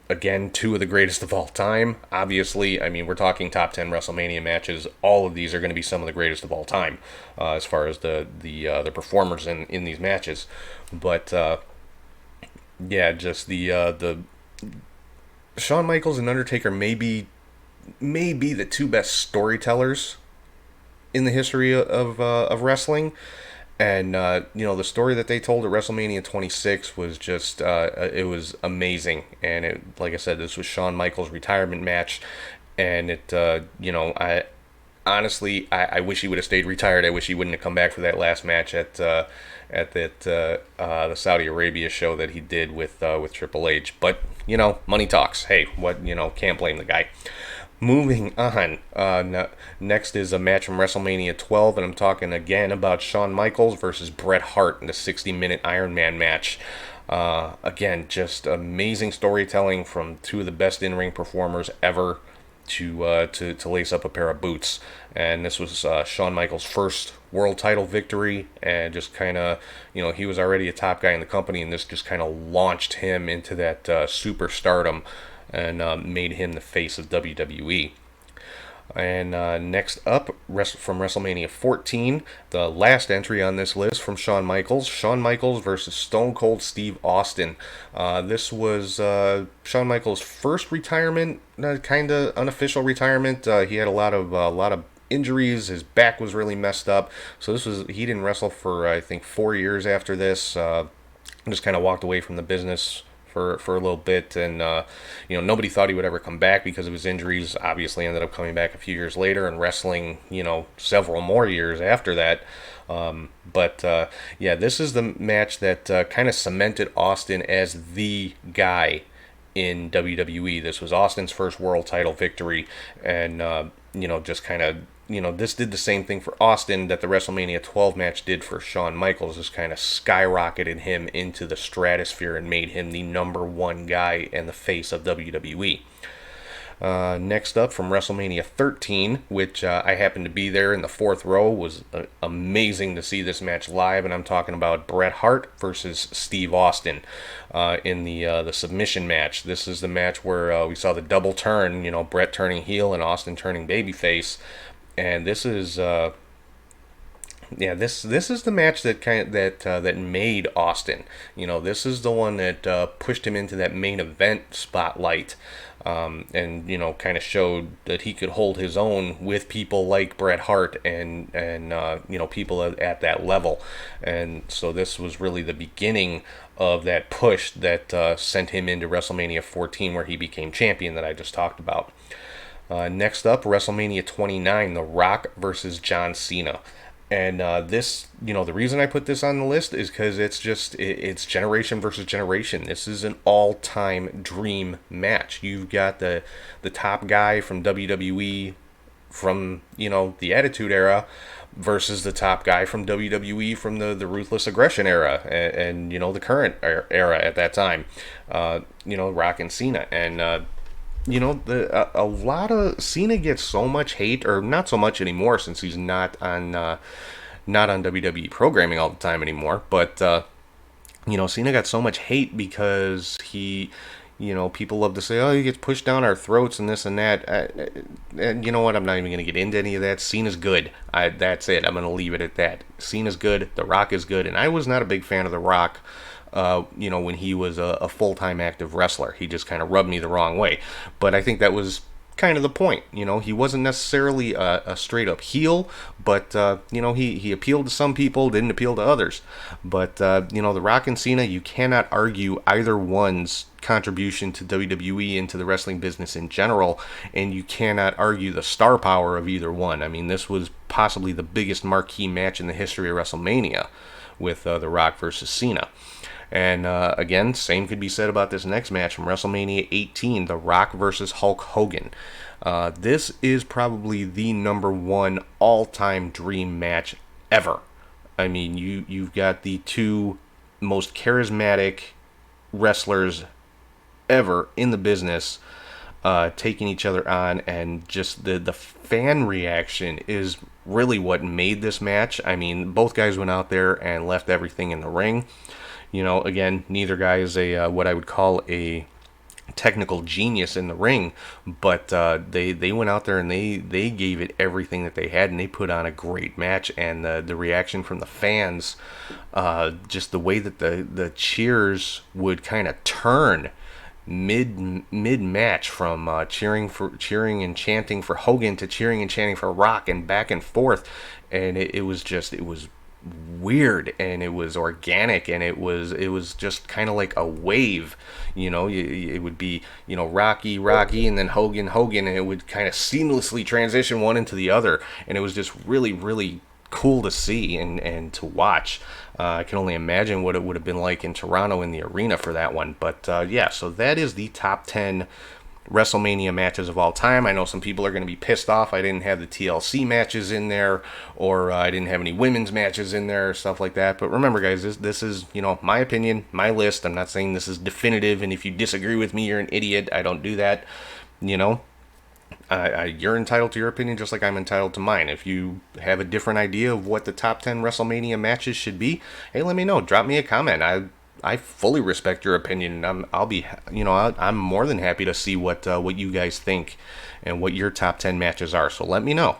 Again, two of the greatest of all time. Obviously, we're talking top 10 WrestleMania matches. All of these are going to be some of the greatest of all time, as far as the performers in these matches. But just the Shawn Michaels and Undertaker may be the two best storytellers in the history of wrestling. And, the story that they told at WrestleMania 26 was just, it was amazing. And like I said, this was Shawn Michaels' retirement match. And I honestly wish he would have stayed retired. I wish he wouldn't have come back for that last match at the Saudi Arabia show that he did with Triple H. But, money talks. Hey, can't blame the guy. Moving on, next is a match from WrestleMania 12, and I'm talking again about Shawn Michaels versus Bret Hart in the 60-minute Iron Man match. Again, just amazing storytelling from two of the best in-ring performers ever to lace up a pair of boots. And this was Shawn Michaels' first world title victory, and just kind of, he was already a top guy in the company, and this just kind of launched him into that superstardom and made him the face of WWE. And next up, from WrestleMania 14, the last entry on this list from Shawn Michaels versus Stone Cold Steve Austin. This was Shawn Michaels' first retirement, kind of unofficial retirement. He had a lot of injuries. His back was really messed up, so he didn't wrestle for I think 4 years after this. Just kind of walked away from the business for a little bit, and nobody thought he would ever come back because of his injuries. Obviously ended up coming back a few years later and wrestling several more years after that. This is the match that kind of cemented Austin as the guy in WWE. This was Austin's first world title victory, and just kind of this did the same thing for Austin that the WrestleMania 12 match did for Shawn Michaels. Just kind of skyrocketed him into the stratosphere and made him the number one guy and the face of WWE. Next up, from WrestleMania 13, which I happened to be there in the fourth row, was amazing to see this match live, and I'm talking about Bret Hart versus Steve Austin in the submission match. This is the match where we saw the double turn, Bret turning heel and Austin turning babyface. And this is this is the match that made Austin. This is the one that pushed him into that main event spotlight, and kind of showed that he could hold his own with people like Bret Hart and people at that level. And so this was really the beginning of that push that sent him into WrestleMania 14, where he became champion that I just talked about. Next up, WrestleMania 29, The Rock versus John Cena. And this, the reason I put this on the list is because it's generation versus generation. This is an all-time dream match. You've got the top guy from WWE from, the Attitude Era versus the top guy from WWE from the Ruthless Aggression era and the current era at that time. Rock and Cena. And, a lot of Cena gets so much hate, or not so much anymore since he's not on WWE programming all the time anymore. But Cena got so much hate because people love to say, oh, he gets pushed down our throats and this and that. And you know what? I'm not even going to get into any of that. Cena's good. That's it. I'm going to leave it at that. Cena's good. The Rock is good. And I was not a big fan of The Rock. When he was a full-time active wrestler. He just kind of rubbed me the wrong way. But I think that was kind of the point. He wasn't necessarily a straight-up heel, but, he appealed to some people, didn't appeal to others. But, The Rock and Cena, you cannot argue either one's contribution to WWE and to the wrestling business in general, and you cannot argue the star power of either one. I mean, this was possibly the biggest marquee match in the history of WrestleMania with The Rock versus Cena. And again, same could be said about this next match from WrestleMania 18, The Rock versus Hulk Hogan. This is probably the number one all-time dream match ever. I mean, you've got the two most charismatic wrestlers ever in the business taking each other on, and just the fan reaction is really what made this match. I mean, both guys went out there and left everything in the ring. Again, neither guy is a what I would call a technical genius in the ring, but they went out there and they gave it everything that they had, and they put on a great match. And the reaction from the fans, just the way that the cheers would kind of turn mid match from cheering and chanting for Hogan to cheering and chanting for Rock, and back and forth, and it was weird, and it was organic, and it was just kind of like a wave. It would be Rocky, and then Hogan, and it would kind of seamlessly transition one into the other, and it was just really, really cool to see and to watch. I can only imagine what it would have been like in Toronto in the arena for that one. But so that is the top 10 WrestleMania matches of all time. I know some people are going to be pissed off I didn't have the TLC matches in there, or I didn't have any women's matches in there, or stuff like that. But remember, guys, this is, my opinion, my list. I'm not saying this is definitive, and if you disagree with me, you're an idiot. I don't do that. You're entitled to your opinion just like I'm entitled to mine. If you have a different idea of what the top 10 WrestleMania matches should be, hey, let me know. Drop me a comment. I fully respect your opinion, and I'm more than happy to see what you guys think and what your top 10 matches are. So let me know.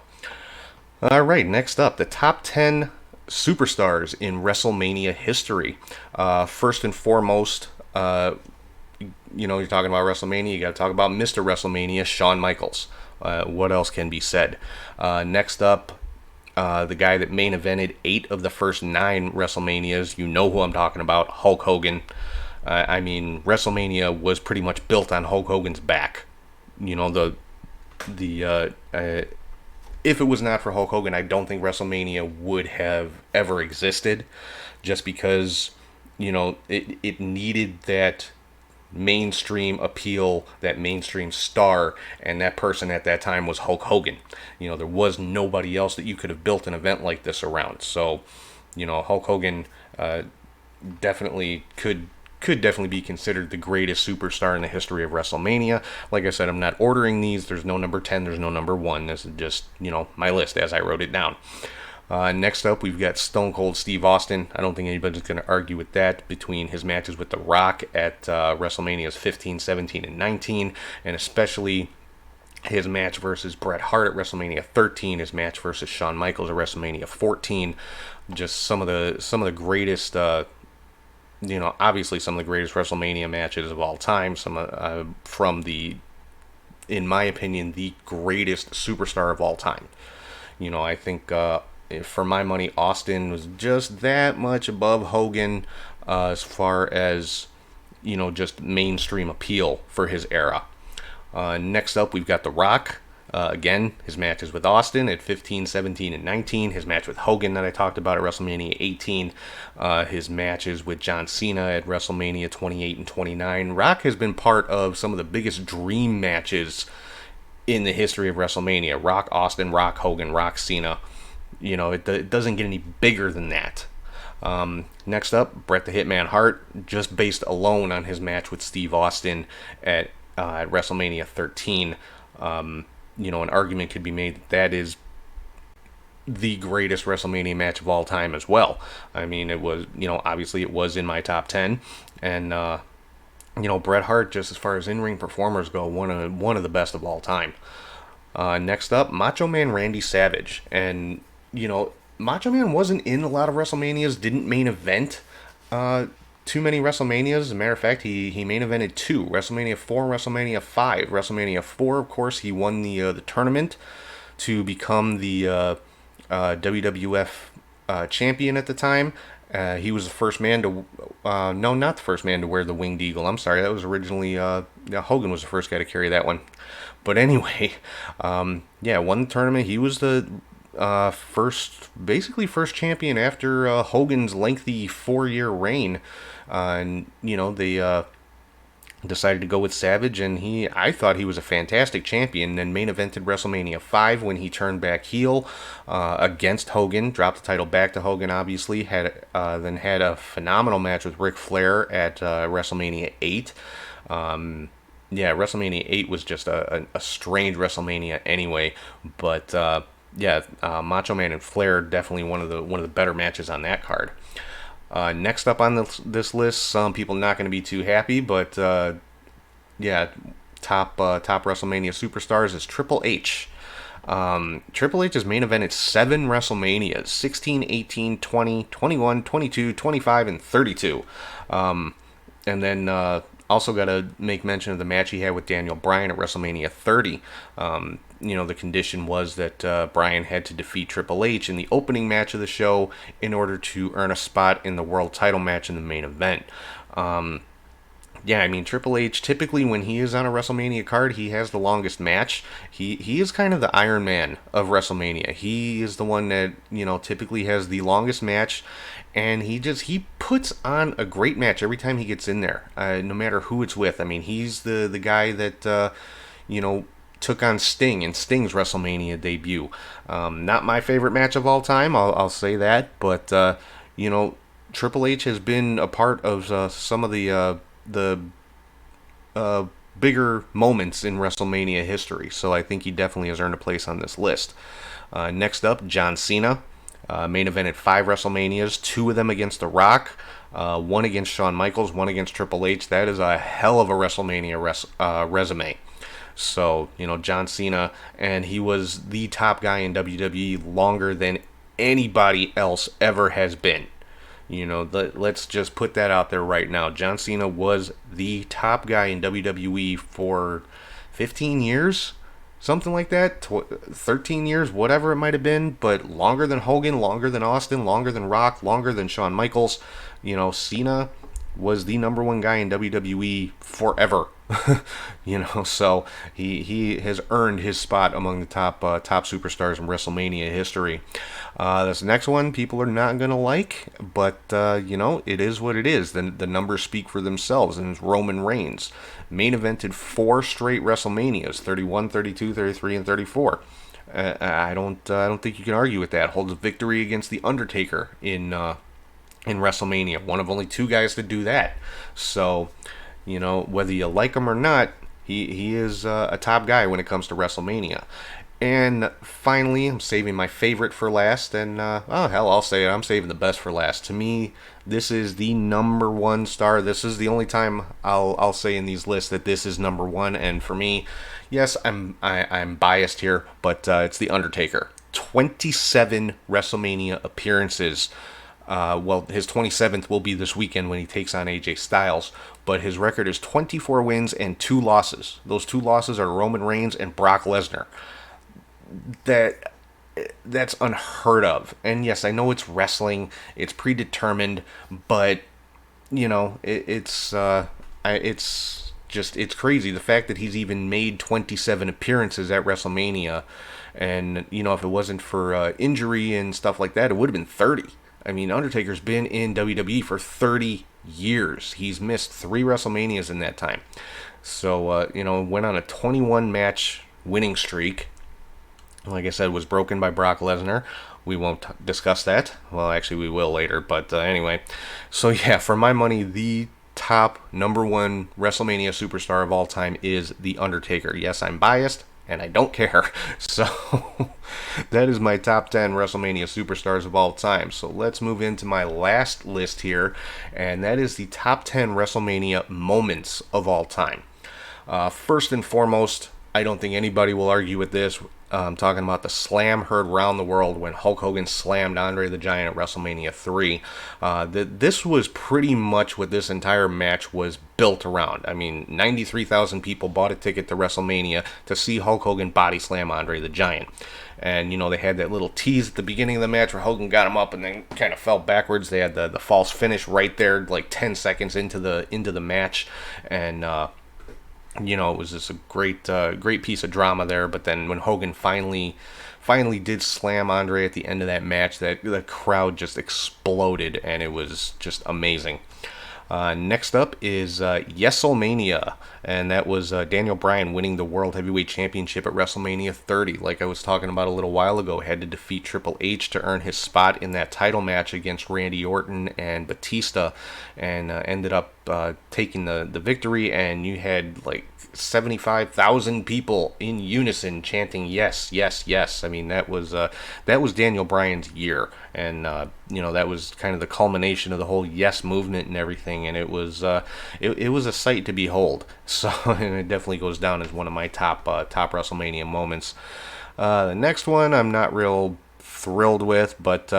All right, next up, the top 10 superstars in WrestleMania history. First and foremost, you're talking about WrestleMania, you got to talk about Mr. WrestleMania, Shawn Michaels. What else can be said? Next up, the guy that main evented 8 of the first 9 WrestleManias. You know who I'm talking about, Hulk Hogan. WrestleMania was pretty much built on Hulk Hogan's back. If it was not for Hulk Hogan, I don't think WrestleMania would have ever existed, just because, it needed that mainstream appeal, that mainstream star, and that person at that time was Hulk Hogan. There was nobody else that you could have built an event like this around. So, Hulk Hogan definitely could definitely be considered the greatest superstar in the history of WrestleMania. Like I said, I'm not ordering these. There's no number 10, there's no number 1. This is just, my list as I wrote it down. Next up, we've got Stone Cold Steve Austin. I don't think anybody's going to argue with that, between his matches with The Rock at WrestleManias 15, 17, and 19, and especially his match versus Bret Hart at WrestleMania 13, his match versus Shawn Michaels at WrestleMania 14. Just some of the greatest, obviously some of the greatest WrestleMania matches of all time. From in my opinion, the greatest superstar of all time. I think, for my money, Austin was just that much above Hogan as far as, just mainstream appeal for his era. Next up, we've got The Rock. Again, his matches with Austin at 15, 17, and 19. His match with Hogan that I talked about at WrestleMania 18. His matches with John Cena at WrestleMania 28 and 29. Rock has been part of some of the biggest dream matches in the history of WrestleMania. Rock Austin, Rock Hogan, Rock Cena. You know, it doesn't get any bigger than that. Next up, Bret the Hitman Hart, just based alone on his match with Steve Austin at WrestleMania 13. You know, an argument could be made that is the greatest WrestleMania match of all time as well. I mean, it was, you know, obviously it was in my top 10. And, you know, Bret Hart, just as far as in-ring performers go, one of the best of all time. Next up, Macho Man Randy Savage. And, you know, Macho Man wasn't in a lot of WrestleManias, didn't main event too many WrestleManias. As a matter of fact, he main evented 2, WrestleMania 4 and WrestleMania 5. WrestleMania 4, of course, he won the tournament to become the WWF champion at the time. He was the first man to, no, not the first man to wear the winged eagle. I'm sorry, that was originally, Hogan was the first guy to carry that one. But anyway, yeah, won the tournament. He was the first champion after Hogan's lengthy 4-year reign. And, you know, they decided to go with Savage, and I thought he was a fantastic champion. Then main evented WrestleMania 5 when he turned back heel against Hogan, dropped the title back to Hogan, obviously, then had a phenomenal match with Ric Flair at WrestleMania 8. Yeah, WrestleMania 8 was just a strange WrestleMania anyway, but yeah, Macho Man and Flair, definitely one of the better matches on that card. Next up on this list, some people not going to be too happy, but yeah, top WrestleMania superstars is Triple H. Triple H has main evented 7 WrestleManias, 16, 18, 20, 21, 22, 25, and 32. And then also got to make mention of the match he had with Daniel Bryan at WrestleMania 30. You know, the condition was that Bryan had to defeat Triple H in the opening match of the show in order to earn a spot in the world title match in the main event. Yeah, I mean, Triple H, typically when he is on a WrestleMania card, he has the longest match. He is kind of the Iron Man of WrestleMania. He is the one that, you know, typically has the longest match, and he puts on a great match every time he gets in there, no matter who it's with. I mean, he's the guy that, you know, took on Sting in Sting's WrestleMania debut. Not my favorite match of all time, I'll say that, but, you know, Triple H has been a part of some of the bigger moments in WrestleMania history, so I think he definitely has earned a place on this list. Next up, John Cena. Main evented 5 WrestleManias, 2 of them against The Rock, 1 against Shawn Michaels, 1 against Triple H. That is a hell of a WrestleMania resume. So, you know, John Cena, and he was the top guy in WWE longer than anybody else ever has been. You know, let's just put that out there right now. John Cena was the top guy in WWE for 15 years, something like that, 13 years, whatever it might have been, but longer than Hogan, longer than Austin, longer than Rock, longer than Shawn Michaels. You know, Cena was the number 1 guy in WWE forever. You know, so he has earned his spot among the top superstars in WrestleMania history. This next one people are not going to like, but you know, it is what it is. The numbers speak for themselves, and it's Roman Reigns. Main evented 4 straight WrestleManias, 31, 32, 33, and 34. I don't think you can argue with that. Holds a victory against The Undertaker in WrestleMania. One of only 2 guys to do that. So, you know, whether you like him or not, he is a top guy when it comes to WrestleMania. And finally, I'm saving my favorite for last, and oh hell, I'll say it, I'm saving the best for last. To me, this is the number 1 star. This is the only time I'll say in these lists that this is number 1. And for me, yes, I'm biased here, but it's The Undertaker. 27 WrestleMania appearances. Well, his 27th will be this weekend when he takes on AJ Styles, but his record is 24 wins and 2 losses. Those 2 losses are Roman Reigns and Brock Lesnar. That's unheard of. And yes, I know it's wrestling, it's predetermined, but you know, it's it's crazy. The fact that he's even made 27 appearances at WrestleMania, and if it wasn't for injury and stuff like that, it would have been 30. I mean, Undertaker's been in WWE for 30 years. He's missed 3 WrestleManias in that time. So, went on a 21 match winning streak. Like I said, was broken by Brock Lesnar. We won't discuss that. Well, actually, we will later. But anyway, so yeah, for my money, the top number 1 WrestleMania superstar of all time is The Undertaker. Yes, I'm biased, and I don't care. So that is my top 10 WrestleMania superstars of all time. So let's move into my last list here, and that is the top 10 WrestleMania moments of all time. First and foremost, I don't think anybody will argue with this. I'm talking about the slam heard round the world when Hulk Hogan slammed Andre the Giant at WrestleMania 3. This was pretty much what this entire match was built around. I mean, 93,000 people bought a ticket to WrestleMania to see Hulk Hogan body slam Andre the Giant. And, they had that little tease at the beginning of the match where Hogan got him up and then kind of fell backwards. They had the false finish right there, like 10 seconds into the match. And, it was just a great piece of drama there. But then when Hogan finally did slam Andre at the end of that match, the crowd just exploded, and it was just amazing. Next up is Wrestlemania, and that was Daniel Bryan winning the World Heavyweight Championship at WrestleMania 30. Like I was talking about a little while ago, had to defeat Triple H to earn his spot in that title match against Randy Orton and Batista, and ended up taking the victory. And you had like 75,000 people in unison chanting yes, yes, yes. I mean, that was Daniel Bryan's year, and that was kind of the culmination of the whole yes movement and everything. And it was it was a sight to behold. So, and it definitely goes down as one of my top WrestleMania moments. The next one I'm not real thrilled with, but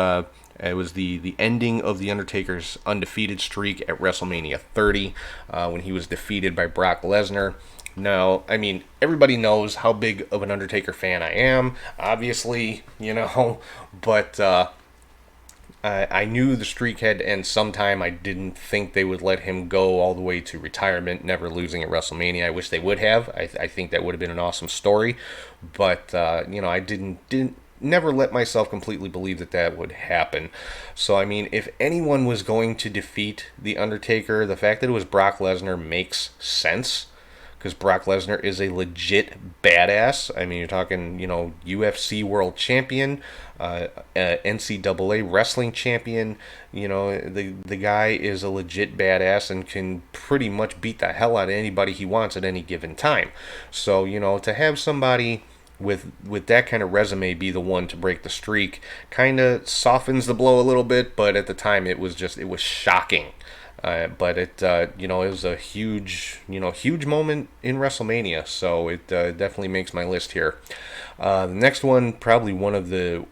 it was the ending of The Undertaker's undefeated streak at WrestleMania 30 when he was defeated by Brock Lesnar. Now, I mean, everybody knows how big of an Undertaker fan I am, obviously, but I knew the streak had to end sometime. I didn't think they would let him go all the way to retirement, never losing at WrestleMania. I wish they would have. I think that would have been an awesome story, but I didn't never let myself completely believe that would happen. So, I mean, if anyone was going to defeat The Undertaker, the fact that it was Brock Lesnar makes sense, because Brock Lesnar is a legit badass. I mean, you're talking, UFC World Champion, NCAA Wrestling Champion. The guy is a legit badass and can pretty much beat the hell out of anybody he wants at any given time. So, to have somebody with that kind of resume be the one to break the streak kind of softens the blow a little bit, but at the time it was shocking. But it was a huge moment in WrestleMania, so it definitely makes my list here. The next one, probably one of the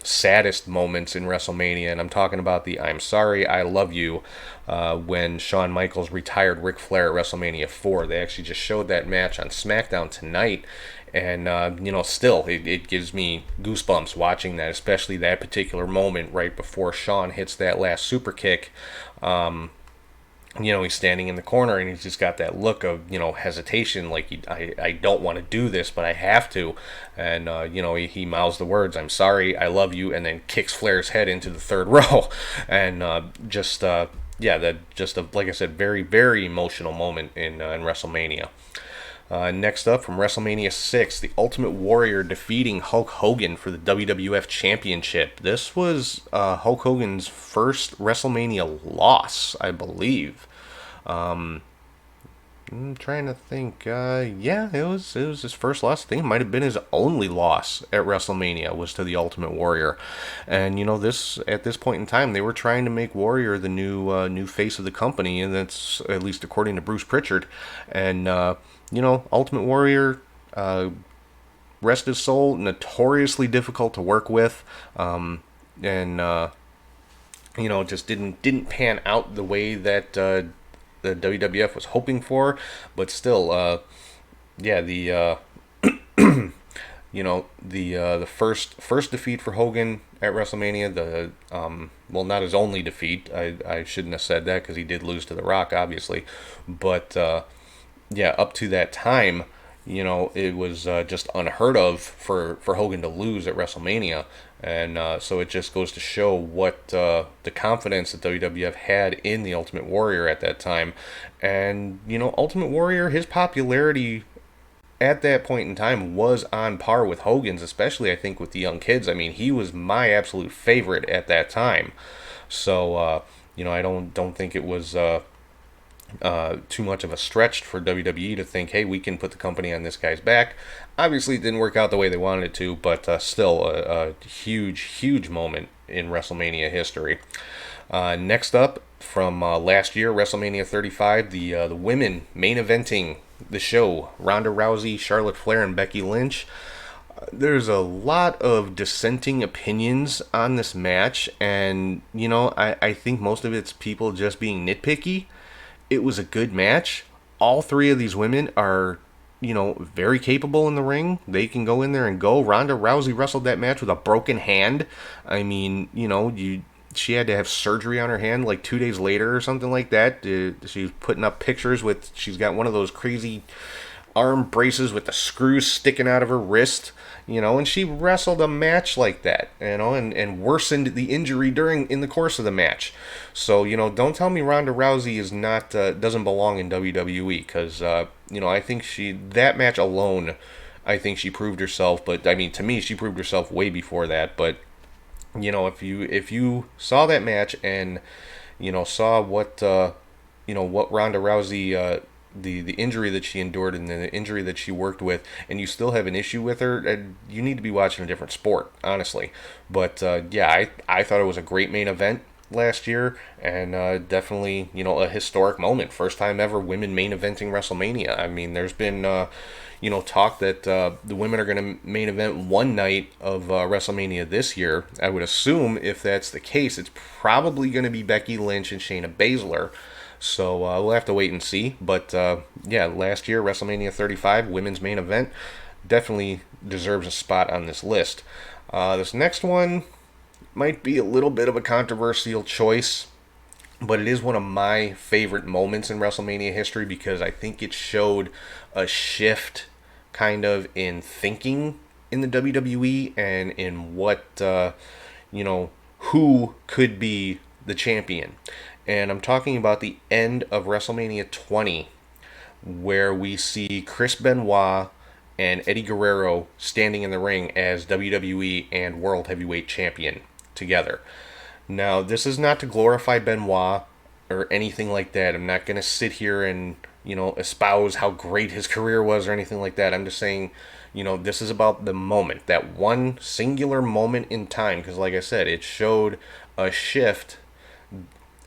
saddest moments in WrestleMania, and I'm talking about the "I'm sorry, I love you" when Shawn Michaels retired Ric Flair at WrestleMania 4. They actually just showed that match on SmackDown tonight, and still it gives me goosebumps watching that, especially that particular moment right before Shawn hits that last super kick. He's standing in the corner and he's just got that look of hesitation, like I don't want to do this, but I have to. And he mouths the words "I'm sorry, I love you," and then kicks Flair's head into the third row. And like I said, very, very emotional moment in WrestleMania. Next up, from WrestleMania 6, The Ultimate Warrior defeating Hulk Hogan for the WWF Championship. This was Hulk Hogan's first WrestleMania loss, I believe. I'm trying to think. It was his first loss. I think it might have been his only loss at WrestleMania was to The Ultimate Warrior. And at this point in time, they were trying to make Warrior the new face of the company, and that's at least according to Bruce Pritchard. And Ultimate Warrior, rest his soul, notoriously difficult to work with, just didn't pan out the way that the WWF was hoping for. But still, the first defeat for Hogan at WrestleMania, not his only defeat. I shouldn't have said that because he did lose to The Rock, obviously, but yeah, up to that time, it was just unheard of for Hogan to lose at WrestleMania. And so it just goes to show what the confidence that WWF had in the Ultimate Warrior at that time. And, Ultimate Warrior, his popularity at that point in time was on par with Hogan's, especially I think with the young kids. I mean, he was my absolute favorite at that time. So, I don't think it was too much of a stretch for WWE to think, hey, we can put the company on this guy's back. Obviously, it didn't work out the way they wanted it to, but still a huge, huge moment in WrestleMania history. Next up, from last year, WrestleMania 35, the women main eventing the show, Ronda Rousey, Charlotte Flair, and Becky Lynch. There's a lot of dissenting opinions on this match, and, I think most of it's people just being nitpicky. It was a good match. All three of these women are, very capable in the ring. They can go in there and go. Ronda Rousey wrestled that match with a broken hand. I mean, she had to have surgery on her hand like 2 days later or something like that. She's putting up pictures she's got one of those crazy arm braces with the screws sticking out of her wrist, and she wrestled a match like that, and worsened the injury in the course of the match. So, don't tell me Ronda Rousey is not, doesn't belong in WWE, because, I think that match alone, I think she proved herself, but, I mean, to me, she proved herself way before that, but, if you saw that match and, saw what Ronda Rousey, the injury that she endured and the injury that she worked with, and you still have an issue with her, you need to be watching a different sport, honestly. But I thought it was a great main event last year, and definitely a historic moment. First time ever women main eventing WrestleMania. I mean, there's been talk that the women are going to main event one night of WrestleMania this year. I would assume if that's the case, it's probably going to be Becky Lynch and Shayna Baszler. So we'll have to wait and see. But last year, WrestleMania 35, women's main event, definitely deserves a spot on this list. This next one might be a little bit of a controversial choice, but it is one of my favorite moments in WrestleMania history because I think it showed a shift kind of in thinking in the WWE and in what, who could be the champion. And I'm talking about the end of WrestleMania 20, where we see Chris Benoit and Eddie Guerrero standing in the ring as WWE and World Heavyweight Champion together. Now, this is not to glorify Benoit or anything like that. I'm not going to sit here and, espouse how great his career was or anything like that. I'm just saying, this is about the moment, that one singular moment in time, because like I said, it showed a shift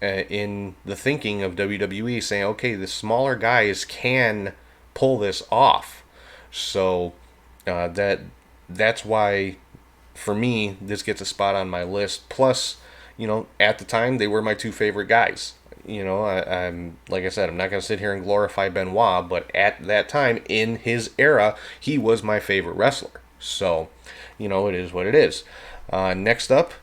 in the thinking of WWE, saying, okay, the smaller guys can pull this off. So that's why, for me, this gets a spot on my list. Plus, at the time, they were my two favorite guys. I'm like I said, I'm not going to sit here and glorify Benoit, but at that time, in his era, he was my favorite wrestler. So, it is what it is. Next up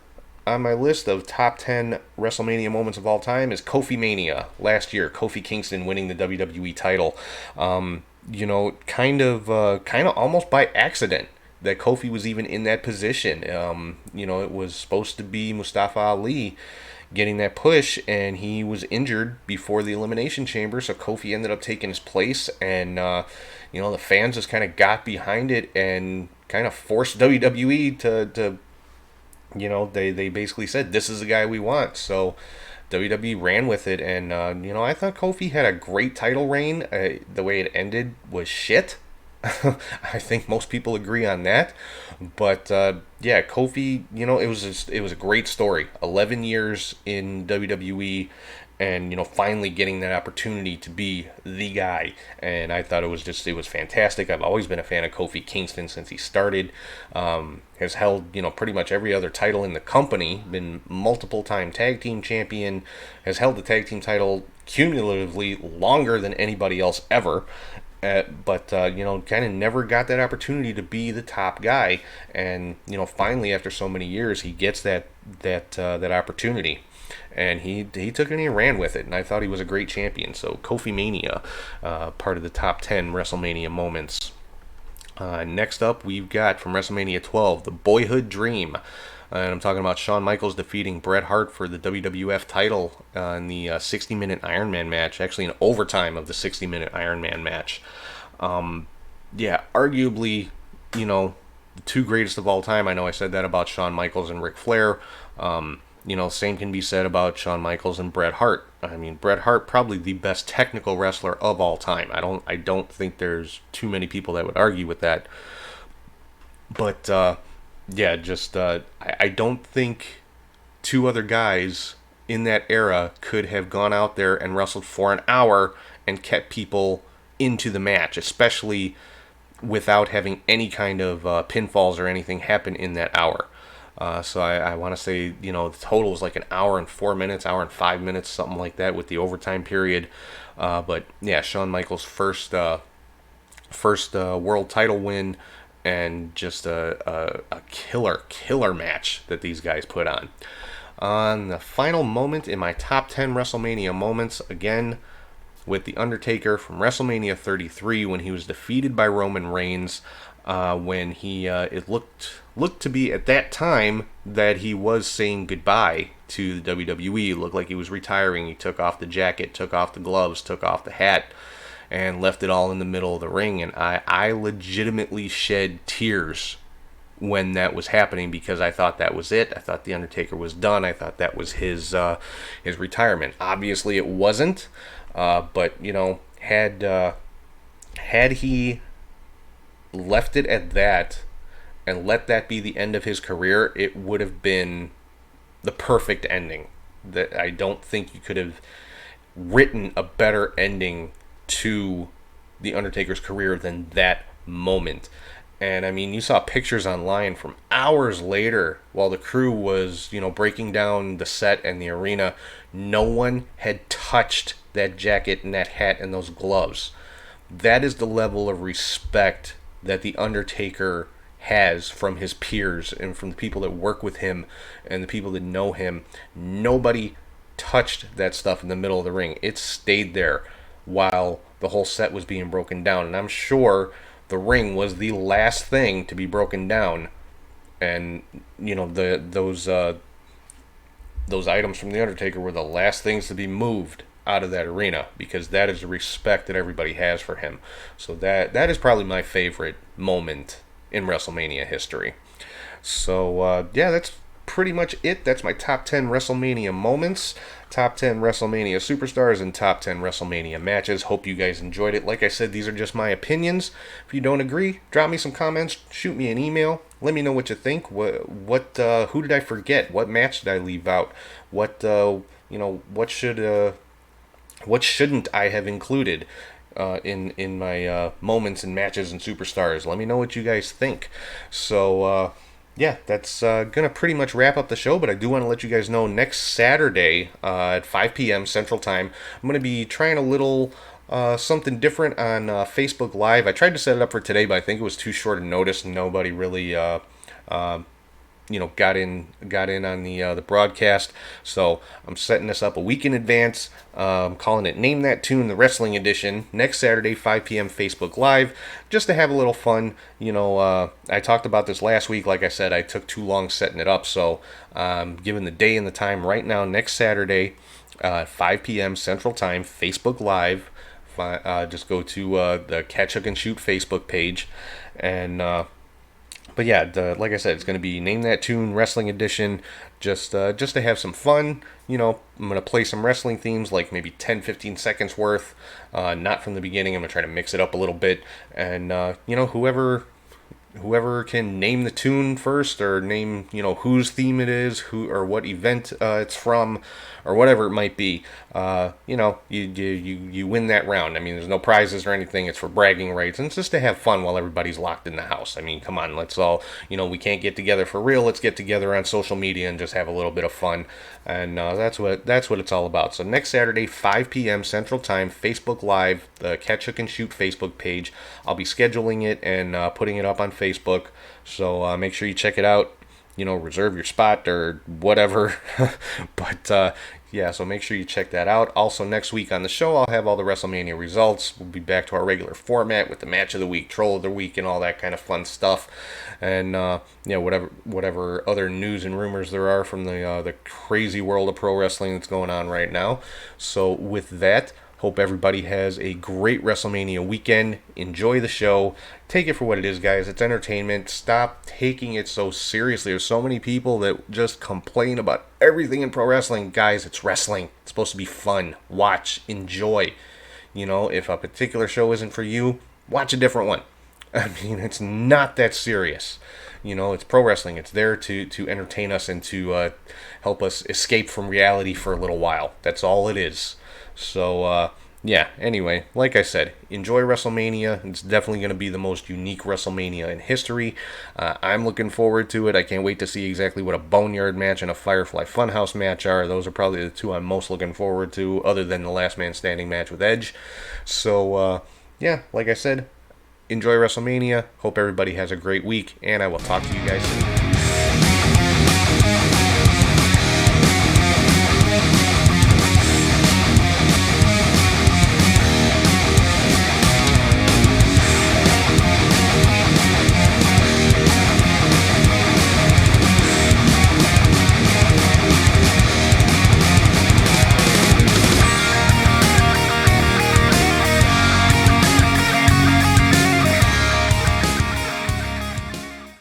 on my list of top 10 WrestleMania moments of all time is Kofi Mania. Last year, Kofi Kingston winning the WWE title. Kind of almost by accident that Kofi was even in that position. It was supposed to be Mustafa Ali getting that push, and he was injured before the Elimination Chamber, so Kofi ended up taking his place, and the fans just kind of got behind it and kind of forced WWE to they basically said, this is the guy we want. So WWE ran with it, and I thought Kofi had a great title reign. The way it ended was shit. I think most people agree on that. But Kofi, it was a great story. 11 years in WWE, and finally getting that opportunity to be the guy. And I thought it was fantastic. I've always been a fan of Kofi Kingston since he started. Has held pretty much every other title in the company. Been multiple time tag team champion. Has held the tag team title cumulatively longer than anybody else ever. but kind of never got that opportunity to be the top guy. And finally, after so many years, he gets that opportunity, and he took it and he ran with it. And I thought he was a great champion. So Kofi Mania, part of the top 10 WrestleMania moments. Next up, we've got from WrestleMania 12, the Boyhood Dream. And I'm talking about Shawn Michaels defeating Bret Hart for the WWF title in the 60-minute Iron Man match, actually in overtime of the 60-minute Iron Man match. Arguably, the two greatest of all time. I know I said that about Shawn Michaels and Ric Flair. Same can be said about Shawn Michaels and Bret Hart. I mean, Bret Hart, probably the best technical wrestler of all time. I don't think there's too many people that would argue with that. But I don't think two other guys in that era could have gone out there and wrestled for an hour and kept people into the match, especially without having any kind of pinfalls or anything happen in that hour. So I want to say, the total was like an hour and 4 minutes, hour and 5 minutes, something like that with the overtime period. But yeah, Shawn Michaels' first world title win, and just a killer match that these guys put on. On the final moment in my top 10 WrestleMania moments, again, with The Undertaker from WrestleMania 33 when he was defeated by Roman Reigns, when it looked to be at that time that he was saying goodbye to the WWE. It looked like he was retiring. He took off the jacket, took off the gloves, took off the hat, and left it all in the middle of the ring. And I legitimately shed tears when that was happening, because I thought that was it. I thought The Undertaker was done. I thought that was his retirement. Obviously it wasn't, but had he left it at that and let that be the end of his career, it would have been the perfect ending. That I don't think you could have written a better ending to The Undertaker's career than that moment. And I mean, you saw pictures online from hours later while the crew was, breaking down the set and the arena. No one had touched that jacket and that hat and those gloves. That is the level of respect that The Undertaker has from his peers and from the people that work with him and the people that know him. Nobody touched that stuff in the middle of the ring. It stayed there while the whole set was being broken down. And I'm sure the ring was the last thing to be broken down. And, those items from The Undertaker were the last things to be moved out of that arena, because that is the respect that everybody has for him. So that is probably my favorite moment in WrestleMania history. So that's pretty much it. That's my top 10 WrestleMania moments, top 10 WrestleMania superstars, and top 10 WrestleMania matches. Hope you guys enjoyed it. Like I said, these are just my opinions. If you don't agree, drop me some comments, shoot me an email, let me know what you think. Who did I forget? What match did I leave out? What shouldn't I have included in my moments and matches and superstars? Let me know what you guys think. So that's gonna pretty much wrap up the show, but I do want to let you guys know next Saturday at 5 p.m. Central Time, I'm gonna be trying a little something different on Facebook Live. I tried to set it up for today, but I think it was too short a notice and nobody really got in on the broadcast. So I'm setting this up a week in advance. I'm calling it Name That Tune, the Wrestling Edition, next Saturday, 5 p.m. Facebook Live, just to have a little fun. I talked about this last week. Like I said, I took too long setting it up, so given the day and the time right now, next Saturday, 5 p.m. Central Time, Facebook Live. Just go to the Catch Hook and Shoot Facebook page, and but yeah, like I said, it's going to be Name That Tune Wrestling Edition, just to have some fun. I'm going to play some wrestling themes, like maybe 10-15 seconds worth, not from the beginning. I'm going to try to mix it up a little bit, and whoever whoever can name the tune first, or name, whose theme it is, who or what event it's from, or whatever it might be, you win that round. I mean, there's no prizes or anything. It's for bragging rights, and it's just to have fun while everybody's locked in the house. I mean, come on, let's all, we can't get together for real. Let's get together on social media and just have a little bit of fun, and that's what it's all about. So next Saturday, 5 p.m. Central Time, Facebook Live, the Catch Hook and Shoot Facebook page. I'll be scheduling it and putting it up on Facebook, so make sure you check it out. Reserve your spot or whatever. But yeah, so make sure you check that out. Also, next week on the show, I'll have all the WrestleMania results. We'll be back to our regular format with the match of the week, troll of the week, and all that kind of fun stuff. And whatever other news and rumors there are from the crazy world of pro wrestling that's going on right now. So with that, hope everybody has a great WrestleMania weekend. Enjoy the show. Take it for what it is, guys. It's entertainment. Stop taking it so seriously. There's so many people that just complain about everything in pro wrestling. Guys, it's wrestling. It's supposed to be fun. Watch. Enjoy. If a particular show isn't for you, watch a different one. I mean, it's not that serious. It's pro wrestling. It's there to entertain us and to help us escape from reality for a little while. That's all it is. So, yeah, anyway, like I said, enjoy WrestleMania. It's definitely going to be the most unique WrestleMania in history. I'm looking forward to it. I can't wait to see exactly what a Boneyard match and a Firefly Funhouse match are. Those are probably the two I'm most looking forward to, other than the Last Man Standing match with Edge. So, yeah, like I said, enjoy WrestleMania. Hope everybody has a great week, and I will talk to you guys soon.